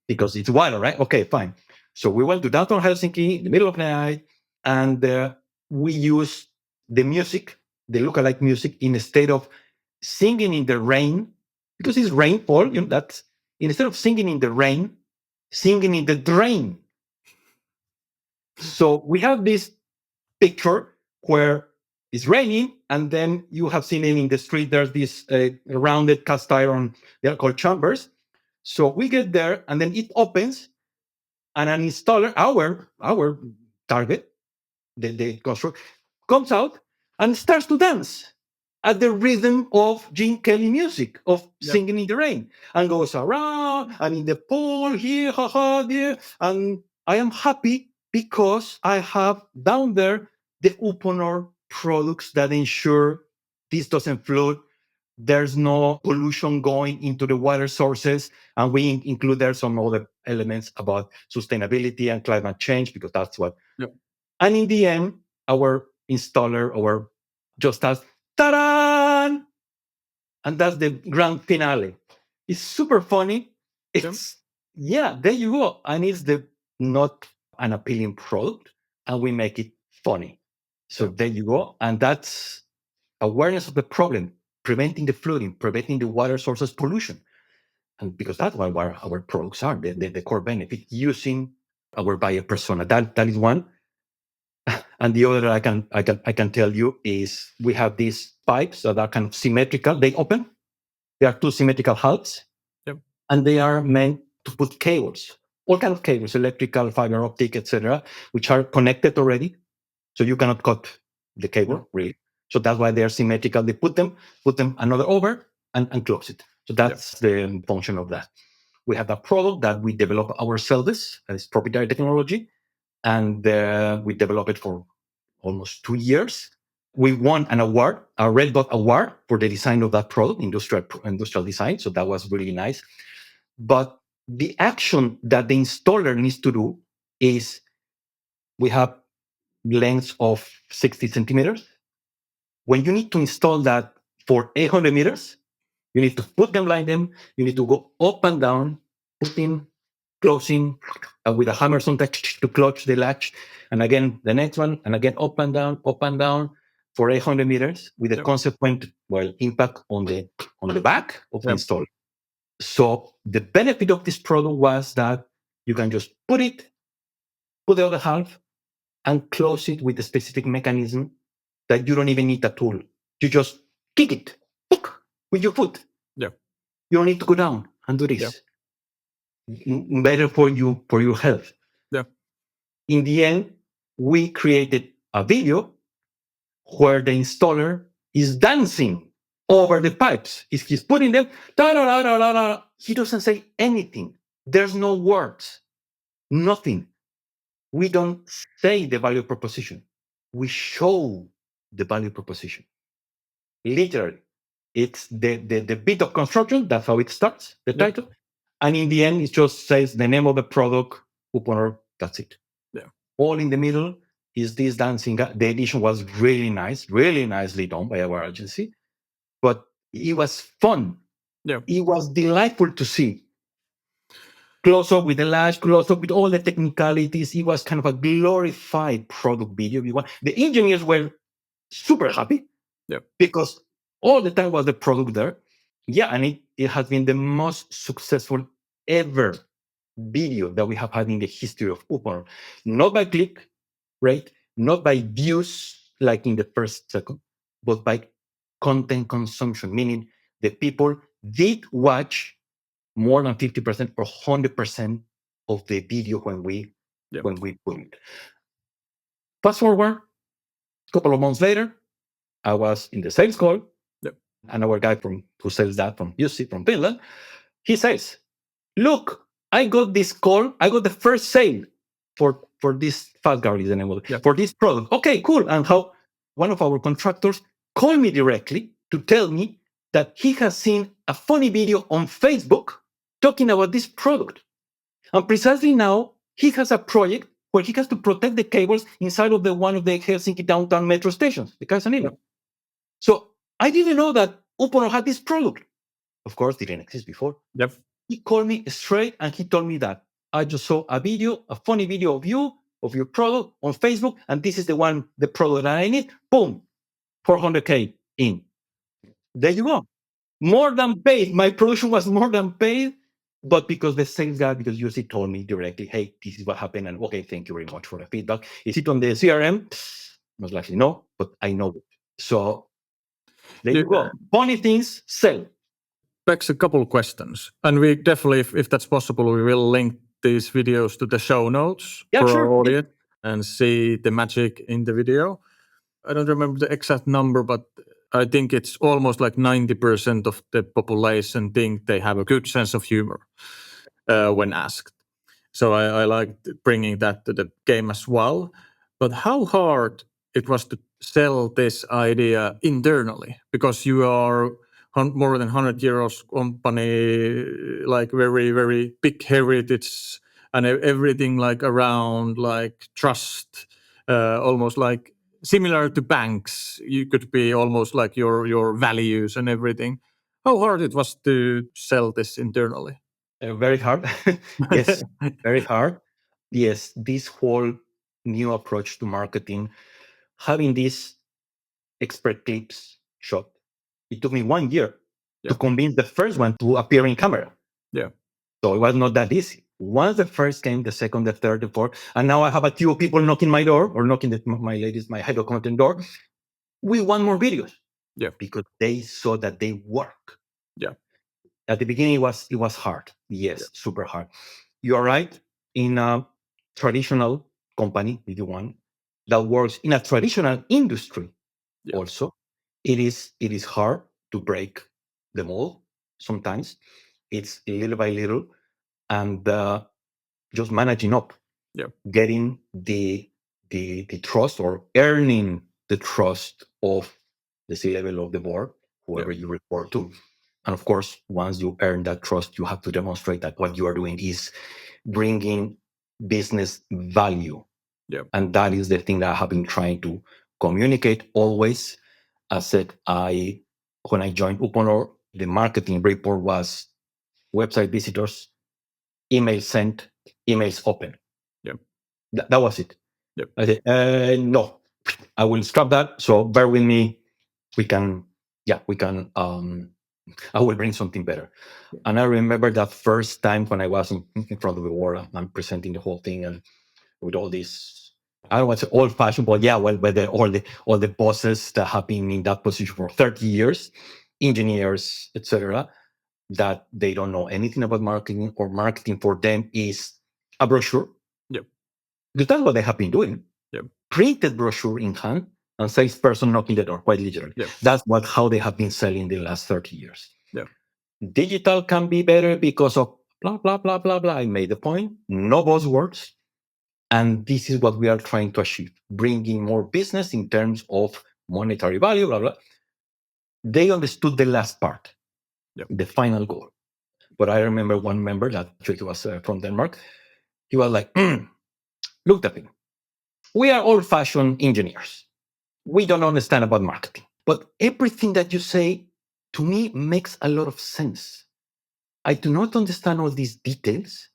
because it's water, right? Okay, fine. So we went to downtown Helsinki in the middle of the night, and we used the music, the lookalike music, instead of singing in the rain, because it's rainfall, that's instead of singing in the rain, singing in the drain. So we have this picture where it's raining, and then you have seen it in the street. There's this rounded cast iron, they're called chambers. So we get there, and then it opens, and an installer, our target, the constructor, comes out and starts to dance at the rhythm of Gene Kelly music, of Singing in the Rain, and goes around and in the pool here, haha, there. And I am happy because I have down there the Uponor products that ensure this doesn't flood. There's no pollution going into the water sources. And we include there some other elements about sustainability and climate change, because that's what. Yep. And in the end, our installer, just as ta-da! And that's the grand finale. It's super funny. It's, there you go. And it's not an appealing product, and we make it funny. So there you go. And that's awareness of the problem, preventing the flooding, preventing the water sources pollution. And because that's what our products are, the core benefit, using our buyer persona. That is one. And the other I can tell you is we have these pipes that are kind of symmetrical. They open. They are two symmetrical halves, and they are meant to put cables, all kinds of cables, electrical, fiber optic, etc., which are connected already. So you cannot cut the cable, really. So that's why they are symmetrical. They put them another over and close it. So that's the function of that. We have a product that we develop ourselves as proprietary technology, and we developed it for almost 2 years. We won an award, a Red Dot Award, for the design of that product, industrial design. So that was really nice. But the action that the installer needs to do is, we have lengths of 60 centimeters. When you need to install that for 800 meters, you need to put them, line them. You need to go up and down, putting, closing with a hammer sometimes to close the latch. And again, the next one, and again, up and down for 800 meters, with a consequent, impact on the back of the installer. So the benefit of this product was that you can just put the other half, and close it with a specific mechanism that you don't even need a tool. You just kick it with your foot. Yeah. You don't need to go down and do this. Better for your health. Yeah. In the end, we created a video where the installer is dancing over the pipes. He's putting them, da, da, da, da, da, da. He doesn't say anything. There's no words, nothing. We don't say the value proposition. We show the value proposition. Literally, it's the bit of construction. That's how it starts, the title. And in the end, it just says the name of the product, couponer, that's it. Yeah. All in the middle is this dancing. The edition was really nice, really nicely done by our agency. But it was fun. Yeah. It was delightful to see. Close up with the lash, close up with all the technicalities. It was kind of a glorified product video. The engineers were super happy because all the time was the product there. Yeah, and it has been the most successful ever video that we have had in the history of Uponor. Not by click rate, not by views like in the first second, but by content consumption, meaning the people did watch more than 50% or 100% of the video when we put it. Fast forward, a couple of months later, I was in the sales call, and our guy who sells that from UC from Finland, he says, "Look, I got this call. I got the first sale for this fast guard is the name of it, for this product. Okay, cool." And how one of our contractors called me directly to tell me that he has seen a funny video on Facebook talking about this product. And precisely now, he has a project where he has to protect the cables inside of one of the Helsinki downtown metro stations, the Kaisanilo. So I didn't know that Uponor had this product. Of course, it didn't exist before. He called me straight and he told me that I just saw a funny video of you, of your product on Facebook, and this is the product that I need. Boom, 400K in. There you go. More than paid. My production was more than paid, but because the sales guy, because UC told me directly, "Hey, this is what happened," and okay, thank you very much for the feedback. Is it on the CRM? Most likely no, but I know it. So there you go. Funny things sell. Begs a couple of questions, and we definitely, if that's possible, we will link these videos to the show notes for our audience and see the magic in the video. I don't remember the exact number, but I think it's almost like 90% of the population think they have a good sense of humor when asked. So I like bringing that to the game as well. But how hard it was to sell this idea internally, because you are more than 100-year-old company, like very, very big heritage and everything like around like trust, almost like similar to banks. You could be almost like your values and everything. How hard it was to sell this internally? Very hard. Yes, very hard. Yes, this whole new approach to marketing, having this expert clips shot, it took me 1 year to convince the first one to appear in camera. So it was not that easy. Once the first came, the second, the third, the fourth, and now I have a few people knocking my door or knocking my head of content door. We want more videos. Because they saw that they work. At the beginning, it was hard. Yes, super hard. You are right. In a traditional company, if you want, that works in a traditional industry, also, it is hard to break the mold. Sometimes it's little by little, and just managing up, getting the trust or earning the trust of the C-level of the board, whoever you report to. And of course, once you earn that trust, you have to demonstrate that what you are doing is bringing business value. And that is the thing that I have been trying to communicate always. I said, when I joined Uponor, the marketing report was website visitors, emails sent, emails open. That was it. I said, no, I will scrap that. So bear with me. We can, I will bring something better. And I remember that first time when I was in front of the board, I'm presenting the whole thing and with all this, I don't want to say old fashioned, but all the bosses that have been in that position for 30 years, engineers, etc., that they don't know anything about marketing, or marketing for them is a brochure. Because that's what they have been doing. Printed brochure in hand and salesperson knocking the door, quite literally. That's how they have been selling the last 30 years. Digital can be better because of blah, blah, blah, blah, blah. I made the point. No buzzwords. And this is what we are trying to achieve, bringing more business in terms of monetary value, blah, blah. They understood the last part, Yep. the final goal. But I remember one member that actually was from Denmark. He was like, look, Delfin, we are old-fashioned engineers. We don't understand about marketing. But everything that you say, to me, makes a lot of sense. I do not understand all these details,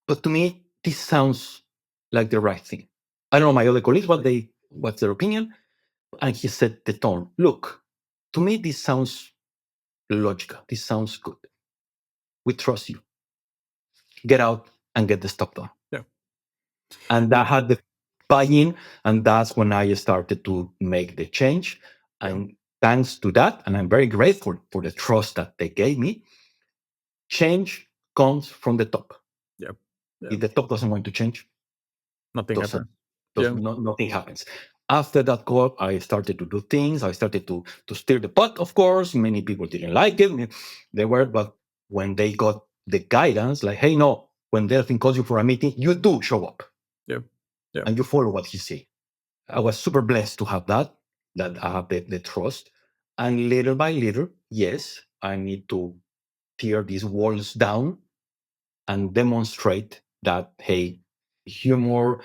but to me, this sounds like the right thing. I don't know my other colleagues, what's their opinion. And he set the tone. Look, to me, this sounds logical. This sounds good. We trust you. Get out and get the stuff done. Yeah. And that had the buy-in, and that's when I started to make the change. And thanks to that, and I'm very grateful for the trust that they gave me, change comes from the top. Yeah. If the top doesn't want to change, Nothing happens. nothing happens. After that call, I started to do things. I started to stir the pot, of course. Many people didn't like it. But when they got the guidance, like, hey, no, when Delfin calls you for a meeting, you do show up. Yeah. And you follow what he says. I was super blessed to have that I have the trust. And little by little, yes, I need to tear these walls down and demonstrate that, hey, humor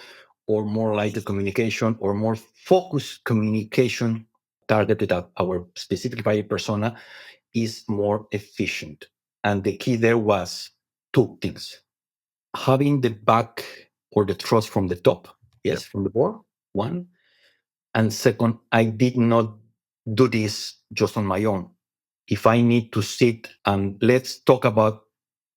or more lighter communication or more focused communication targeted at our specific buyer persona is more efficient. And the key there was two things. Having the back or the trust from the top, yes, from the board, one. And second, I did not do this just on my own. If I need to sit and let's talk about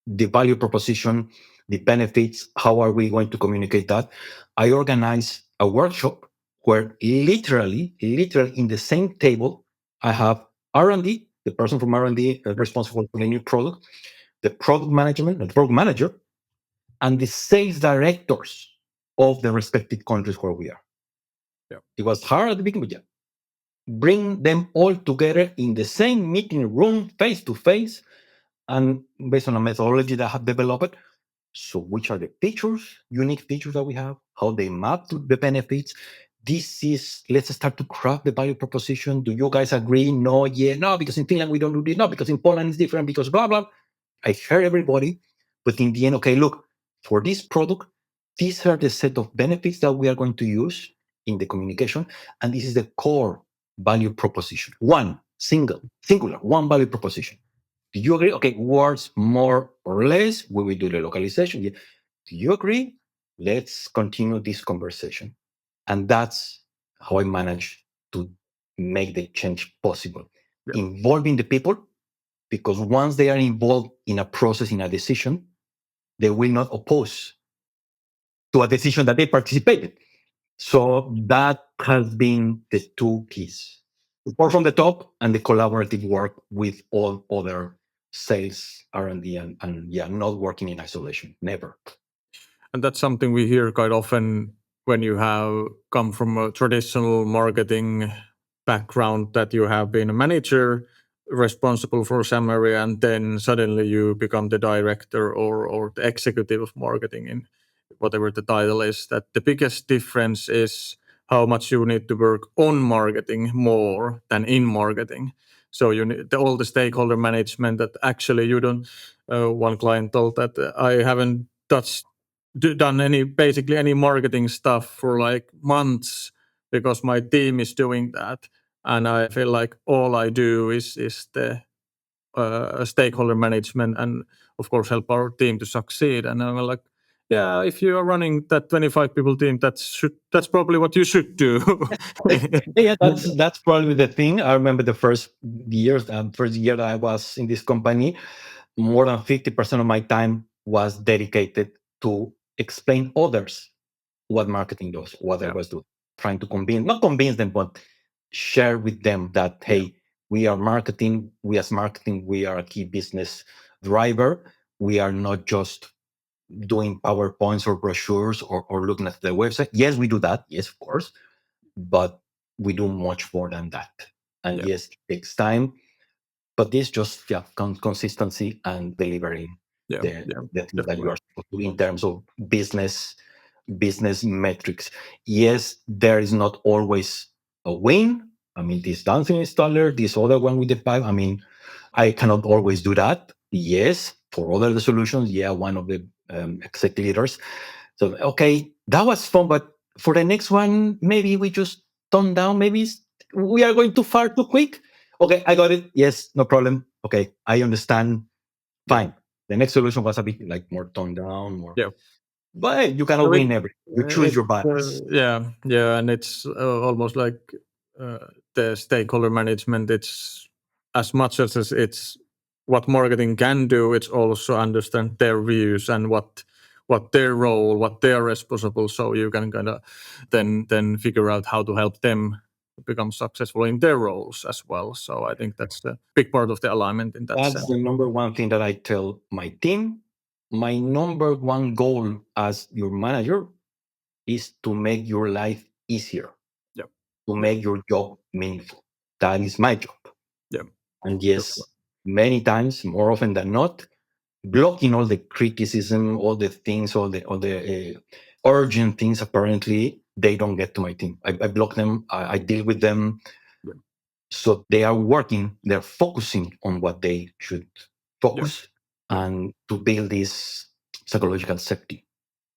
the value proposition, the benefits, how are we going to communicate that? I organize a workshop where literally in the same table, I have R&D, the person from R&D responsible for the new product, the product management, the product manager, and the sales directors of the respective countries where we are. Yeah. It was hard at the beginning, but yeah. Bring them all together in the same meeting room, face to face, and based on a methodology that I have developed. So, which are the unique features that we have, how they map to the benefits. Let's start to craft the value proposition. Do you guys agree? No, yeah, no, because in Finland we don't do this, no, because in Poland it's different, because blah, blah. I heard everybody, but in the end, okay, look, for this product, these are the set of benefits that we are going to use in the communication, and this is the core value proposition. Singular, one value proposition. Do you agree? Okay, words more or less. We will do the localization. Yeah. Do you agree? Let's continue this conversation. And that's how I managed to make the change possible. Yeah. Involving the people, because once they are involved in a process, in a decision, they will not oppose to a decision that they participated. So that has been the two keys. Support from the top and the collaborative work with all other sales, R&D, and not working in isolation. Never. And that's something we hear quite often when you have come from a traditional marketing background, that you have been a manager responsible for some area, and then suddenly you become the director or the executive of marketing, in whatever the title is. That the biggest difference is how much you need to work on marketing more than in marketing. So you need all the stakeholder management that actually you don't. One client told that I haven't done basically any marketing stuff for like months because my team is doing that, and I feel like all I do is the stakeholder management and of course help our team to succeed. And I'm like, yeah, if you are running that 25 people team, that's probably what you should do. Yeah, that's probably the thing. I remember the first year that I was in this company, more than 50% of my time was dedicated to explain others what marketing does, what I was doing, trying to not convince them, but share with them that, hey, we are marketing. We as marketing, we are a key business driver. We are not just doing PowerPoints or brochures or looking at the website. Yes, we do that. Yes, of course. But we do much more than that. And yes, it takes time. But this just consistency and delivering Yeah, the thing that you definitely. are supposed to do in terms of business metrics. Yes, there is not always a win. I mean, this dancing installer, this other one with the pipe. I mean, I cannot always do that. Yes, for other solutions, one of the exec leaders. So, okay, that was fun, but for the next one, maybe we just tone down. Maybe we are going too far too quick. Okay, I got it. Yes, no problem. Okay, I understand. Fine. The next solution was a bit like more toned down, more. Yeah. But hey, you cannot So win every. You choose it's your battles. yeah, and it's almost like the stakeholder management. It's as much as it's what marketing can do. It's also understand their views and what their role, what they're responsible. So you can kind of then figure out how to help them become successful in their roles as well. So I think that's the big part of the alignment in that That's sense. the number one thing that I tell my team. My number one goal as your manager is to make your life easier, Yeah, to yeah, make your job meaningful. That is my job. yeah. And Definitely. yes, many times, more often than not, blocking all the criticism, all the things, all the urgent things. Apparently, they don't get to my team. I block them. I deal with them. Yeah, So they are working. They're focusing on what they should yeah, focus yeah, and to build this psychological safety.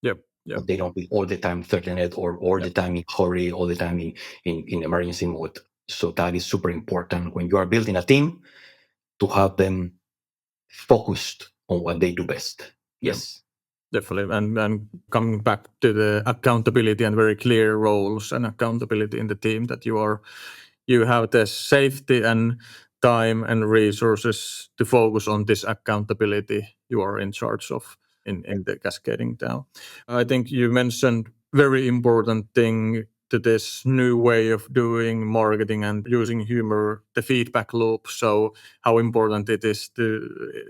yeah, yeah, But they don't be all the time threatened or all yeah. the time in hurry, all the time in emergency mode. So that is super important when you are building a team to have them focused on what they do best. Yeah. Yes. Definitely. And coming back to the accountability and very clear roles and accountability in the team that you have the safety and time and resources to focus on this accountability you are in charge of in the cascading down. I think you mentioned very important thing to this new way of doing marketing and using humor, the feedback loop. So how important it is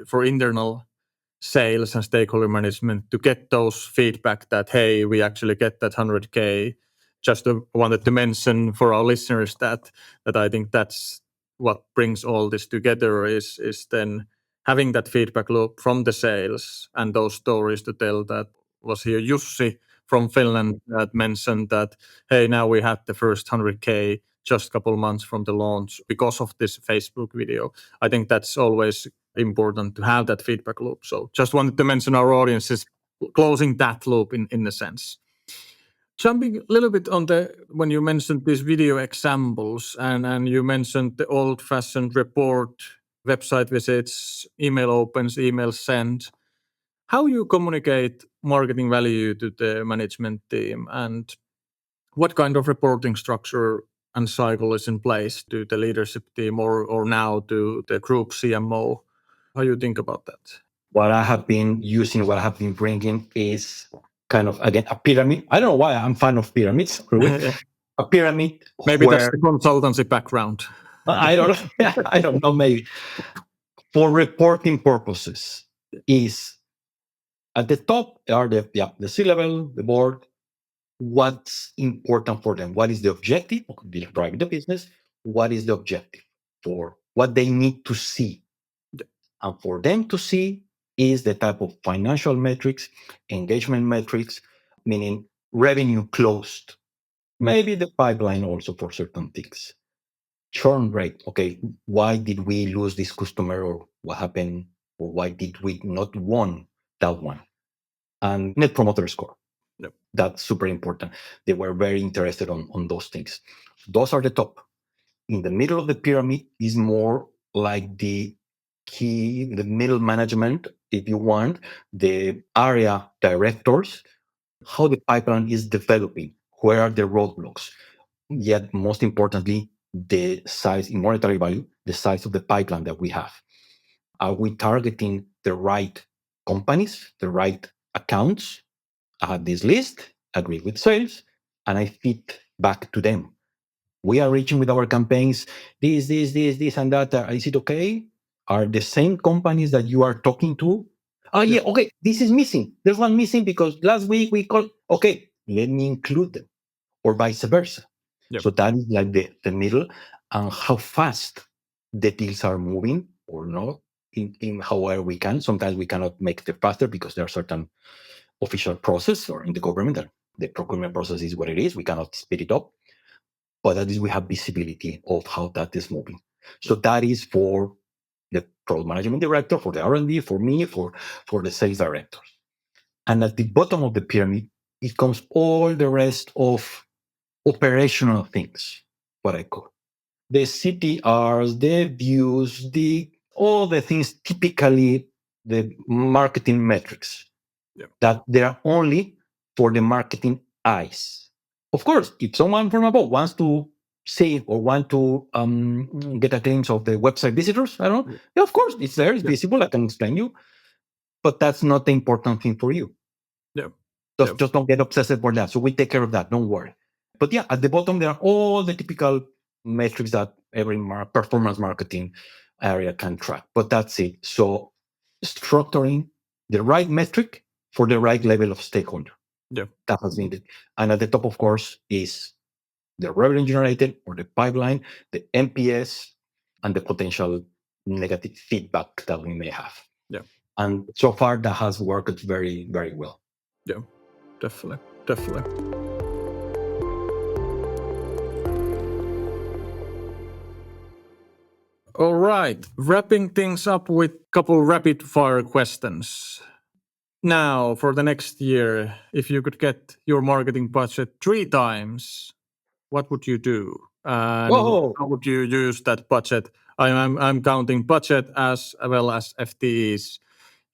for internal sales and stakeholder management to get those feedback that hey, we actually get that 100K. Just wanted to mention for our listeners that I think that's what brings all this together is then having that feedback loop from the sales and those stories to tell. That was here Jussi from Finland that mentioned that hey, now we had the first 100K just a couple months from the launch because of this Facebook video. I think that's always important to have that feedback loop. So just wanted to mention our audiences closing that loop in a sense. Jumping a little bit on the when you mentioned these video examples and you mentioned the old-fashioned report, website visits, email opens, email send. How you communicate marketing value to the management team and what kind of reporting structure and cycle is in place to the leadership team or now to the group CMO? How you think about that? What I have been using, what I have been bringing is kind of, again, a pyramid. I don't know why I'm fan of pyramids. A pyramid Maybe that's where the consultancy background. I don't know. I don't know. Maybe for reporting purposes is at the top are the C level, the board. What's important for them? What is the objective of driving the business? What is the objective for what they need to see? And for them to see is the type of financial metrics, engagement metrics, meaning revenue closed, maybe the pipeline also for certain things. Churn rate, okay, why did we lose this customer or what happened or why did we not won that one? And net promoter score. Yep. That's super important. They were very interested on those things. Those are the top. In the middle of the pyramid is more like the middle management, if you want, the area directors, how the pipeline is developing, where are the roadblocks. Yet, most importantly, the size in monetary value, the size of the pipeline that we have. Are we targeting the right companies, the right accounts? I have this list, agree with sales, and I feed back to them. We are reaching with our campaigns this, and that. Is it okay? Are the same companies that you are talking to? Oh, yeah, okay, this is missing. There's one missing because last week we called. Okay, let me include them, or vice versa. Yep. So that is like the middle, and how fast the deals are moving. or not in however we can. Sometimes we cannot make it faster because there are certain official process or in the government that the procurement process is what it is. We cannot speed it up, but at least we have visibility of how that is moving. So that is for the product management director, for the R&D, for me, for the sales director. And at the bottom of the pyramid, it comes all the rest of operational things, what I call the CTRs, the views, all the things typically the marketing metrics that they are only for the marketing eyes. Of course, if someone from above wants to see or want to get a glimpse of the website visitors, I don't know. Yeah, of course, it's there, it's visible. I can explain you, but that's not the important thing for you. Just don't get obsessed with that. So we take care of that. Don't worry. But yeah, at the bottom there are all the typical metrics that every performance marketing area can track. But that's it. So structuring the right metric for the right level of stakeholder. That has been it. And at the top, of course, is the revenue generated or the pipeline, the NPS, and the potential negative feedback that we may have. And so far, that has worked very, very well. Yeah, definitely. All right, wrapping things up with a couple rapid fire questions. Now, for the next year, if you could get your marketing budget 3 times, what would you do? And Whoa. how would you use that budget? I'm counting budget as well as FTEs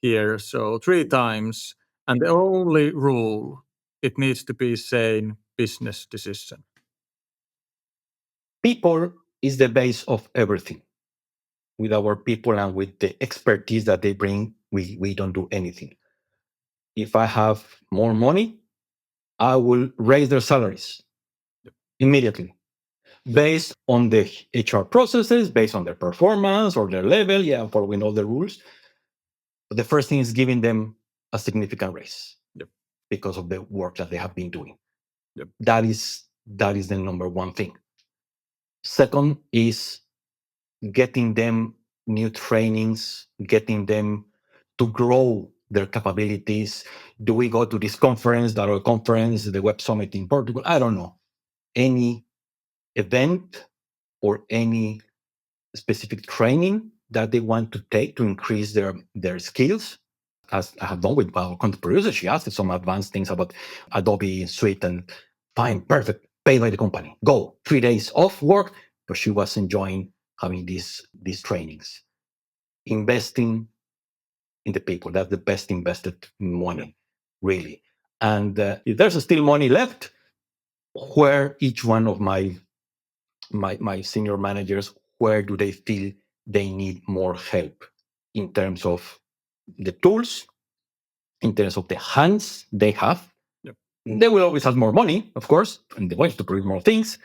here, so 3 times. And the only rule, it needs to be sane business decision. People is the base of everything. With our people and with the expertise that they bring, we don't do anything. If I have more money, I will raise their salaries immediately based on the HR processes, based on their performance or their level. Yeah, following all the rules. But the first thing is giving them a significant raise because of the work that they have been doing. That is the number one thing. Second is getting them new trainings, getting them to grow their capabilities. Do we go to this conference, that other conference, the Web Summit in Portugal? I don't know. Any event or any specific training that they want to take to increase their skills, as I have done with our content producer. She asked some advanced things about Adobe Suite and fine, perfect, paid by the company. Go 3 days off work, but she was enjoying having these trainings. Investing in the people, that's the best invested money, really. And if there's still money left, where each one of my senior managers, where do they feel they need more help in terms of the tools, in terms of the hands they have? They will always have more money, of course, and they want to produce more things.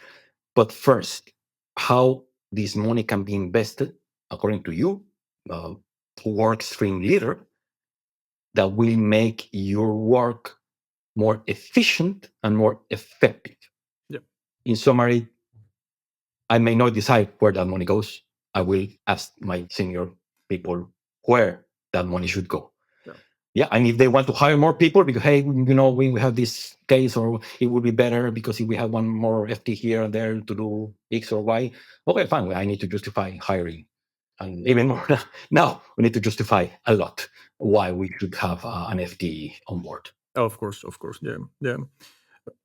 But first, how this money can be invested, according to you, work stream leader, that will make your work more efficient and more effective. In summary, I may not decide where that money goes. I will ask my senior people where that money should go. Yeah, and if they want to hire more people because, hey, we have this case, or it would be better because if we have one more FT here and there to do X or Y, okay, fine. I need to justify hiring. And even more now, we need to justify a lot why we should have an FT on board. Of course, yeah.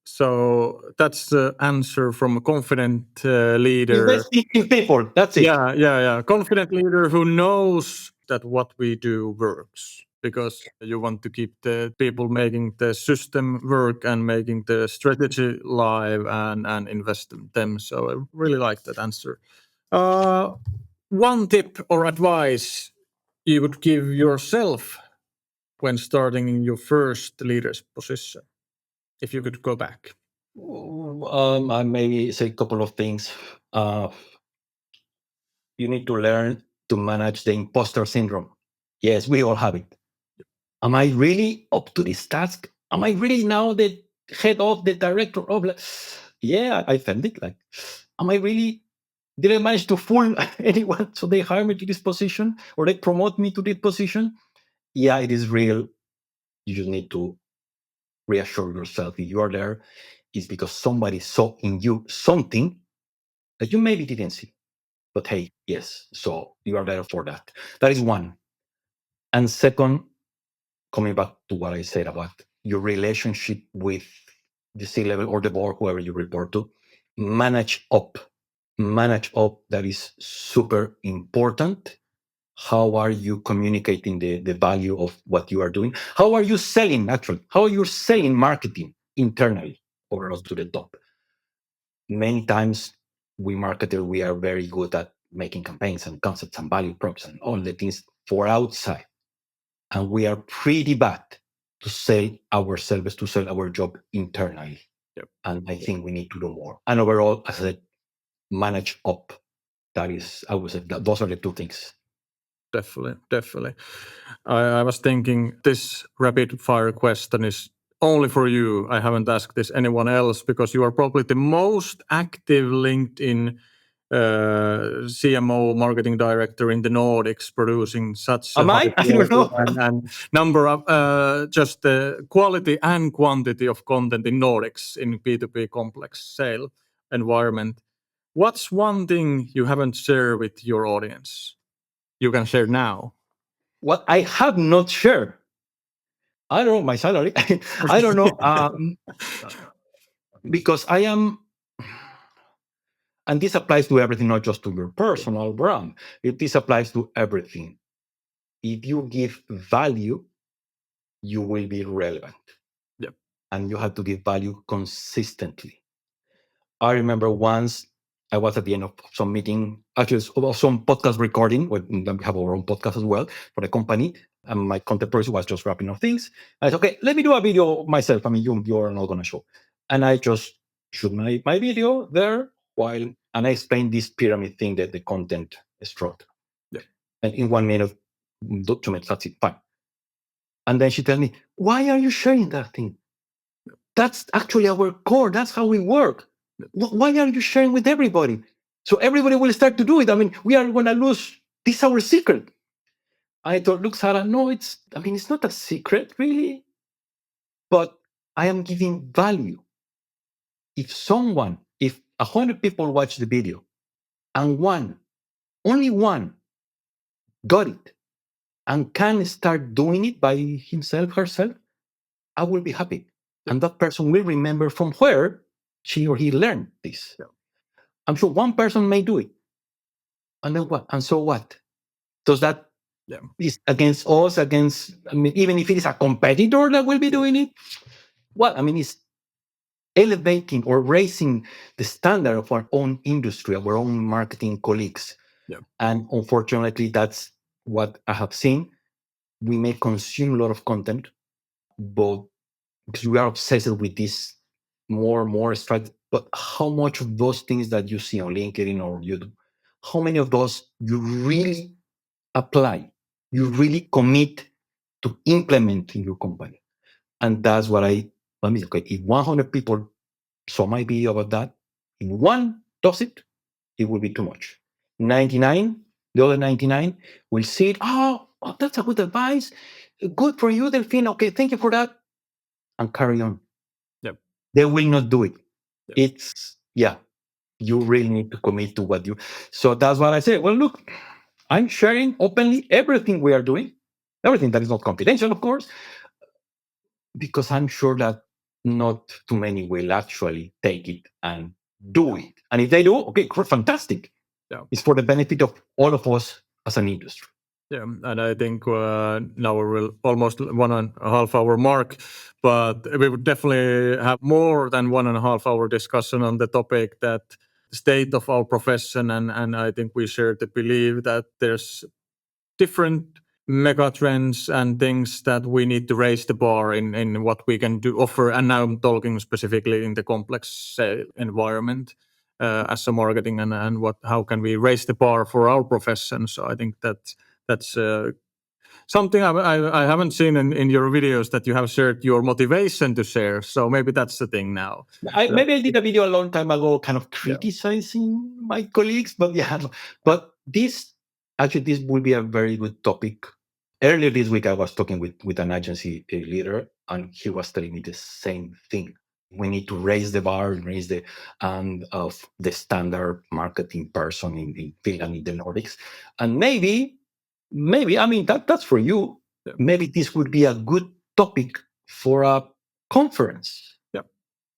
So that's the answer from a confident leader. Investing in people, that's it. Yeah. Confident leader who knows that what we do works, because you want to keep the people making the system work and making the strategy live and invest in them. So I really like that answer. One tip or advice you would give yourself when starting in your first leader's position, if you could go back? I maybe say a couple of things. You need to learn to manage the imposter syndrome. Yes, we all have it. Am I really up to this task? Am I really now the head of the director of? Yeah, I felt it. Like, am I really Did I manage to fool anyone? So they hire me to this position or they promote me to this position? Yeah, it is real. You just need to reassure yourself if you are there, it's because somebody saw in you something that you maybe didn't see. But hey, yes, so you are there for that. That is one. And second, coming back to what I said about your relationship with the C level or the board, whoever you report to, manage up. Manage up. That is super important. How are you communicating the value of what you are doing? How are you selling, actually? How are you selling marketing internally overall to the top? Many times we marketers, we are very good at making campaigns and concepts and value props and all the things for outside. And we are pretty bad to sell our service, to sell our job internally. Yep. And I think we need to do more. And overall, as I said, manage up. That is, I would say, those are the two things. Definitely. I was thinking this rapid fire question is only for you. I haven't asked this anyone else because you are probably the most active LinkedIn CMO marketing director in the Nordics, producing such a Am high I? I don't quality know. and number of just the quality and quantity of content in Nordics in B2B complex sale environment. What's one thing you haven't shared with your audience? You can share now. What I have not shared, I don't know my salary. I don't know, because I am, and this applies to everything, not just to your personal brand. This applies to everything. If you give value, you will be relevant. Yep. And you have to give value consistently. I remember once I was at the end of some meeting, actually some podcast recording. We have our own podcast as well for the company, and my content person was just wrapping up things. I said, okay, let me do a video myself. I mean, you're not going to show. And I just shoot my video there and I explained this pyramid thing that the content structure. Yeah. And in 1 minute, 2 minutes, that's it, fine. And then she told me, why are you sharing that thing? That's actually our core. That's how we work. Why are you sharing with everybody? So everybody will start to do it. I mean, we are going to lose. This is our secret. I thought, look, Sarah, no, it's not a secret, really. But I am giving value. If 100 people watch the video and only one got it and can start doing it by himself, herself, I will be happy. And that person will remember from where she or he learned this. Yeah. I'm sure one person may do it. And then what? And so what? Does that is against us, even if it is a competitor that will be doing it? Well, it's elevating or raising the standard of our own industry, our own marketing colleagues. Yeah. And unfortunately, that's what I have seen. We may consume a lot of content, but because we are obsessed with this more strategy. But how much of those things that you see on LinkedIn or YouTube, how many of those you really apply, you really commit to implement in your company? And that's what okay, if 100 people saw my video about that, if one does it, it will be too much. 99, the other 99 will see it. Oh, that's a good advice. Good for you, Delfin. Okay, thank you for that. And carry on. Yep. They will not do it. Yep. You really need to commit to what you. So that's what I say. Well, look, I'm sharing openly everything we are doing, everything that is not confidential, of course, because I'm sure that not too many will actually take it and do it. And if they do, okay, fantastic. Yeah. It's for the benefit of all of us as an industry. Yeah, and I think now we're almost 1.5 hour mark, but we would definitely have more than 1.5 hour discussion on the topic that the state of our profession, and I think we share the belief that there's different mega trends and things that we need to raise the bar in what we can do offer. And now I'm talking specifically in the complex environment as a marketing and how can we raise the bar for our profession. So I think that's something I haven't seen in your videos that you have shared your motivation to share. So maybe that's the thing now. Maybe I did a video a long time ago, kind of criticizing my colleagues, but but this will be a very good topic. Earlier this week, I was talking with an agency leader, and he was telling me the same thing. We need to raise the bar and raise the of the standard marketing person in Finland, in the Nordics, and maybe I mean that's for you. Yeah. Maybe this would be a good topic for a conference.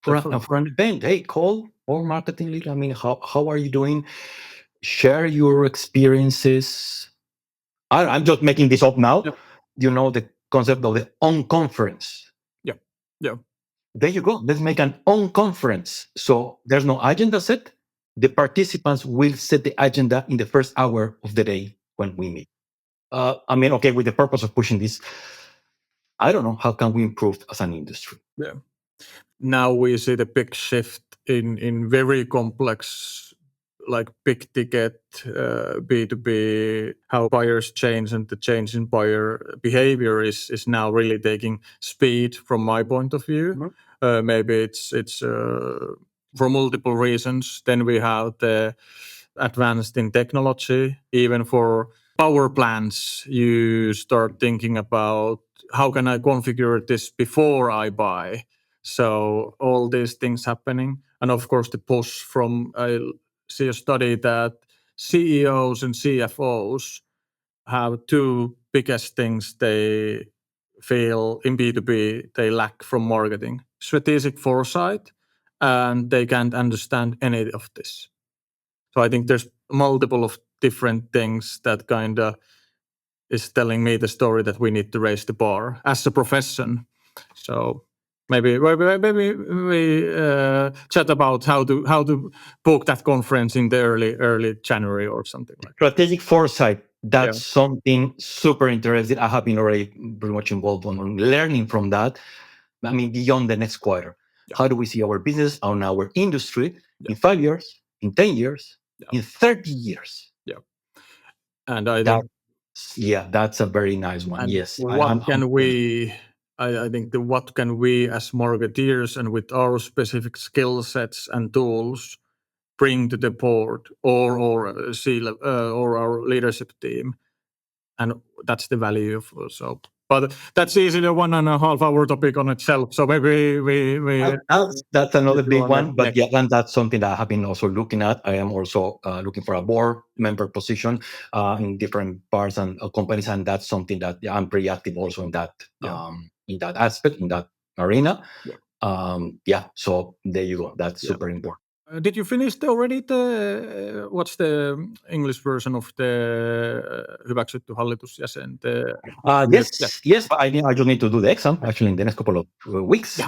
For an event. Hey, call or marketing leader. I mean, how are you doing? Share your experiences. I'm just making this up now. Yeah. You know the concept of the on conference. Yeah. There you go. Let's make an on conference. So there's no agenda set. The participants will set the agenda in the first hour of the day when we meet. I mean, okay, with the purpose of pushing this, I don't know, how can we improve as an industry? Yeah. Now we see the big shift in very complex, like big ticket B2B, how buyers change, and the change in buyer behavior is now really taking speed from my point of view. Maybe it's for multiple reasons. Then we have the advanced in technology, even for power plants, you start thinking about how can I configure this before I buy. So all these things happening, and of course the push from I see a study that CEOs and CFOs have two biggest things they feel in B2B they lack from marketing: strategic foresight, and they can't understand any of this. So I think there's multiple of different things that kind of is telling me the story that we need to raise the bar as a profession. So maybe we chat about how to book that conference in the early January or something like that. Strategic foresight. That's something super interesting. I have been already pretty much involved on learning from that. I mean, beyond the next quarter. How do we see our business and our industry in 5 years, in 10 years, in 30 years? Yeah. And I think that's a very nice one. and Yes. what can we I think what can we as marketeers and with our specific skill sets and tools bring to the board or C-level or our leadership team, and that's the value of so. But that's easily a 1.5 hour topic on itself. So maybe we that's another big one. But next. and that's something that I have been also looking at. I am also looking for a board member position in different parts and companies, and that's something that I'm pretty active also in that aspect, in that arena. So there you go. That's super important. Did you finish already the what's the English version of the hyväksytty hallitusjäsen? Yes. But I just need to do the exam actually in the next couple of weeks.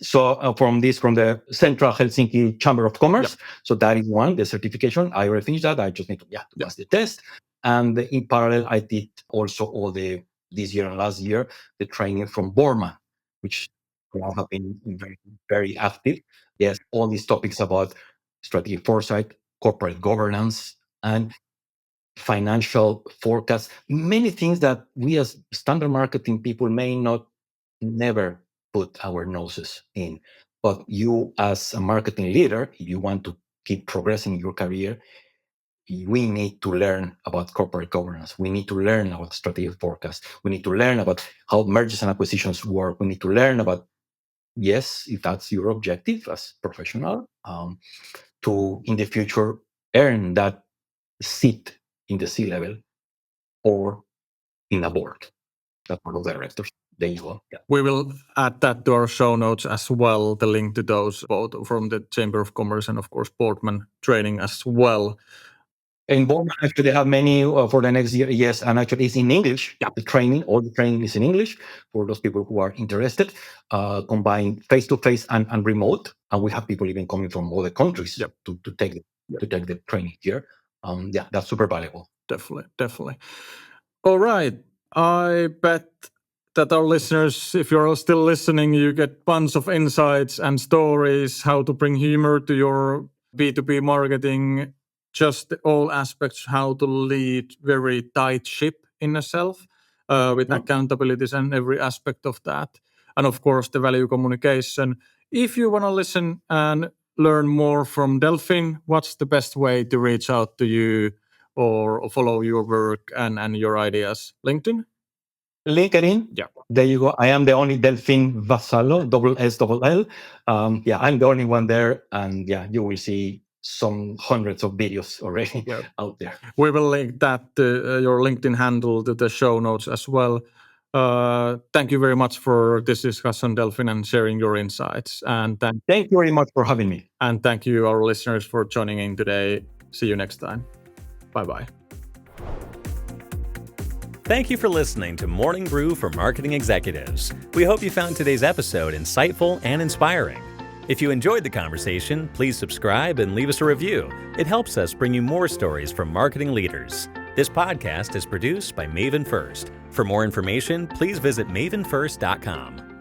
So from the Central Helsinki Chamber of Commerce. So that is one, the certification. I already finished that. I just need to pass the test. And in parallel, I did also all this year and last year the training from Borman, which have been very, very active. Yes, all these topics about strategic foresight, corporate governance, and financial forecast, many things that we as standard marketing people may not never put our noses in. But you as a marketing leader, if you want to keep progressing your career, we need to learn about corporate governance. We need to learn about strategic forecast. We need to learn about how mergers and acquisitions work. We need to learn about, yes, if that's your objective as professional, to in the future earn that seat in the C-level or in a board, that board of directors. There you go. We will add that to our show notes as well, the link to those both from the Chamber of Commerce and of course Boardman training as well. In Boardman, actually, they have many for the next year. Yes, and actually it's in English. The training, all the training is in English for those people who are interested. Combine face-to-face and remote, and we have people even coming from other countries to take the training here. That's super valuable. Definitely. All right. I bet that our listeners, if you're still listening, you get bunch of insights and stories, how to bring humor to your B2B marketing, just all aspects, how to lead very tight ship in itself. with accountabilities and every aspect of that. And of course, the value communication. If you want to listen and learn more from Delfin, what's the best way to reach out to you or follow your work and your ideas? LinkedIn? LinkedIn. Yeah. There you go. I am the only Delfin Vassallo, SSL. I'm the only one there. And you will see some hundreds of videos already out there. We will link that, your LinkedIn handle, to the show notes as well. Thank you very much for this discussion, Delfin, and sharing your insights. And thank you very much for having me. And thank you, our listeners, for joining in today. See you next time. Bye-bye. Thank you for listening to Morning Brew for Marketing Executives. We hope you found today's episode insightful and inspiring. If you enjoyed the conversation, please subscribe and leave us a review. It helps us bring you more stories from marketing leaders. This podcast is produced by Maven First. For more information, please visit mavenfirst.com.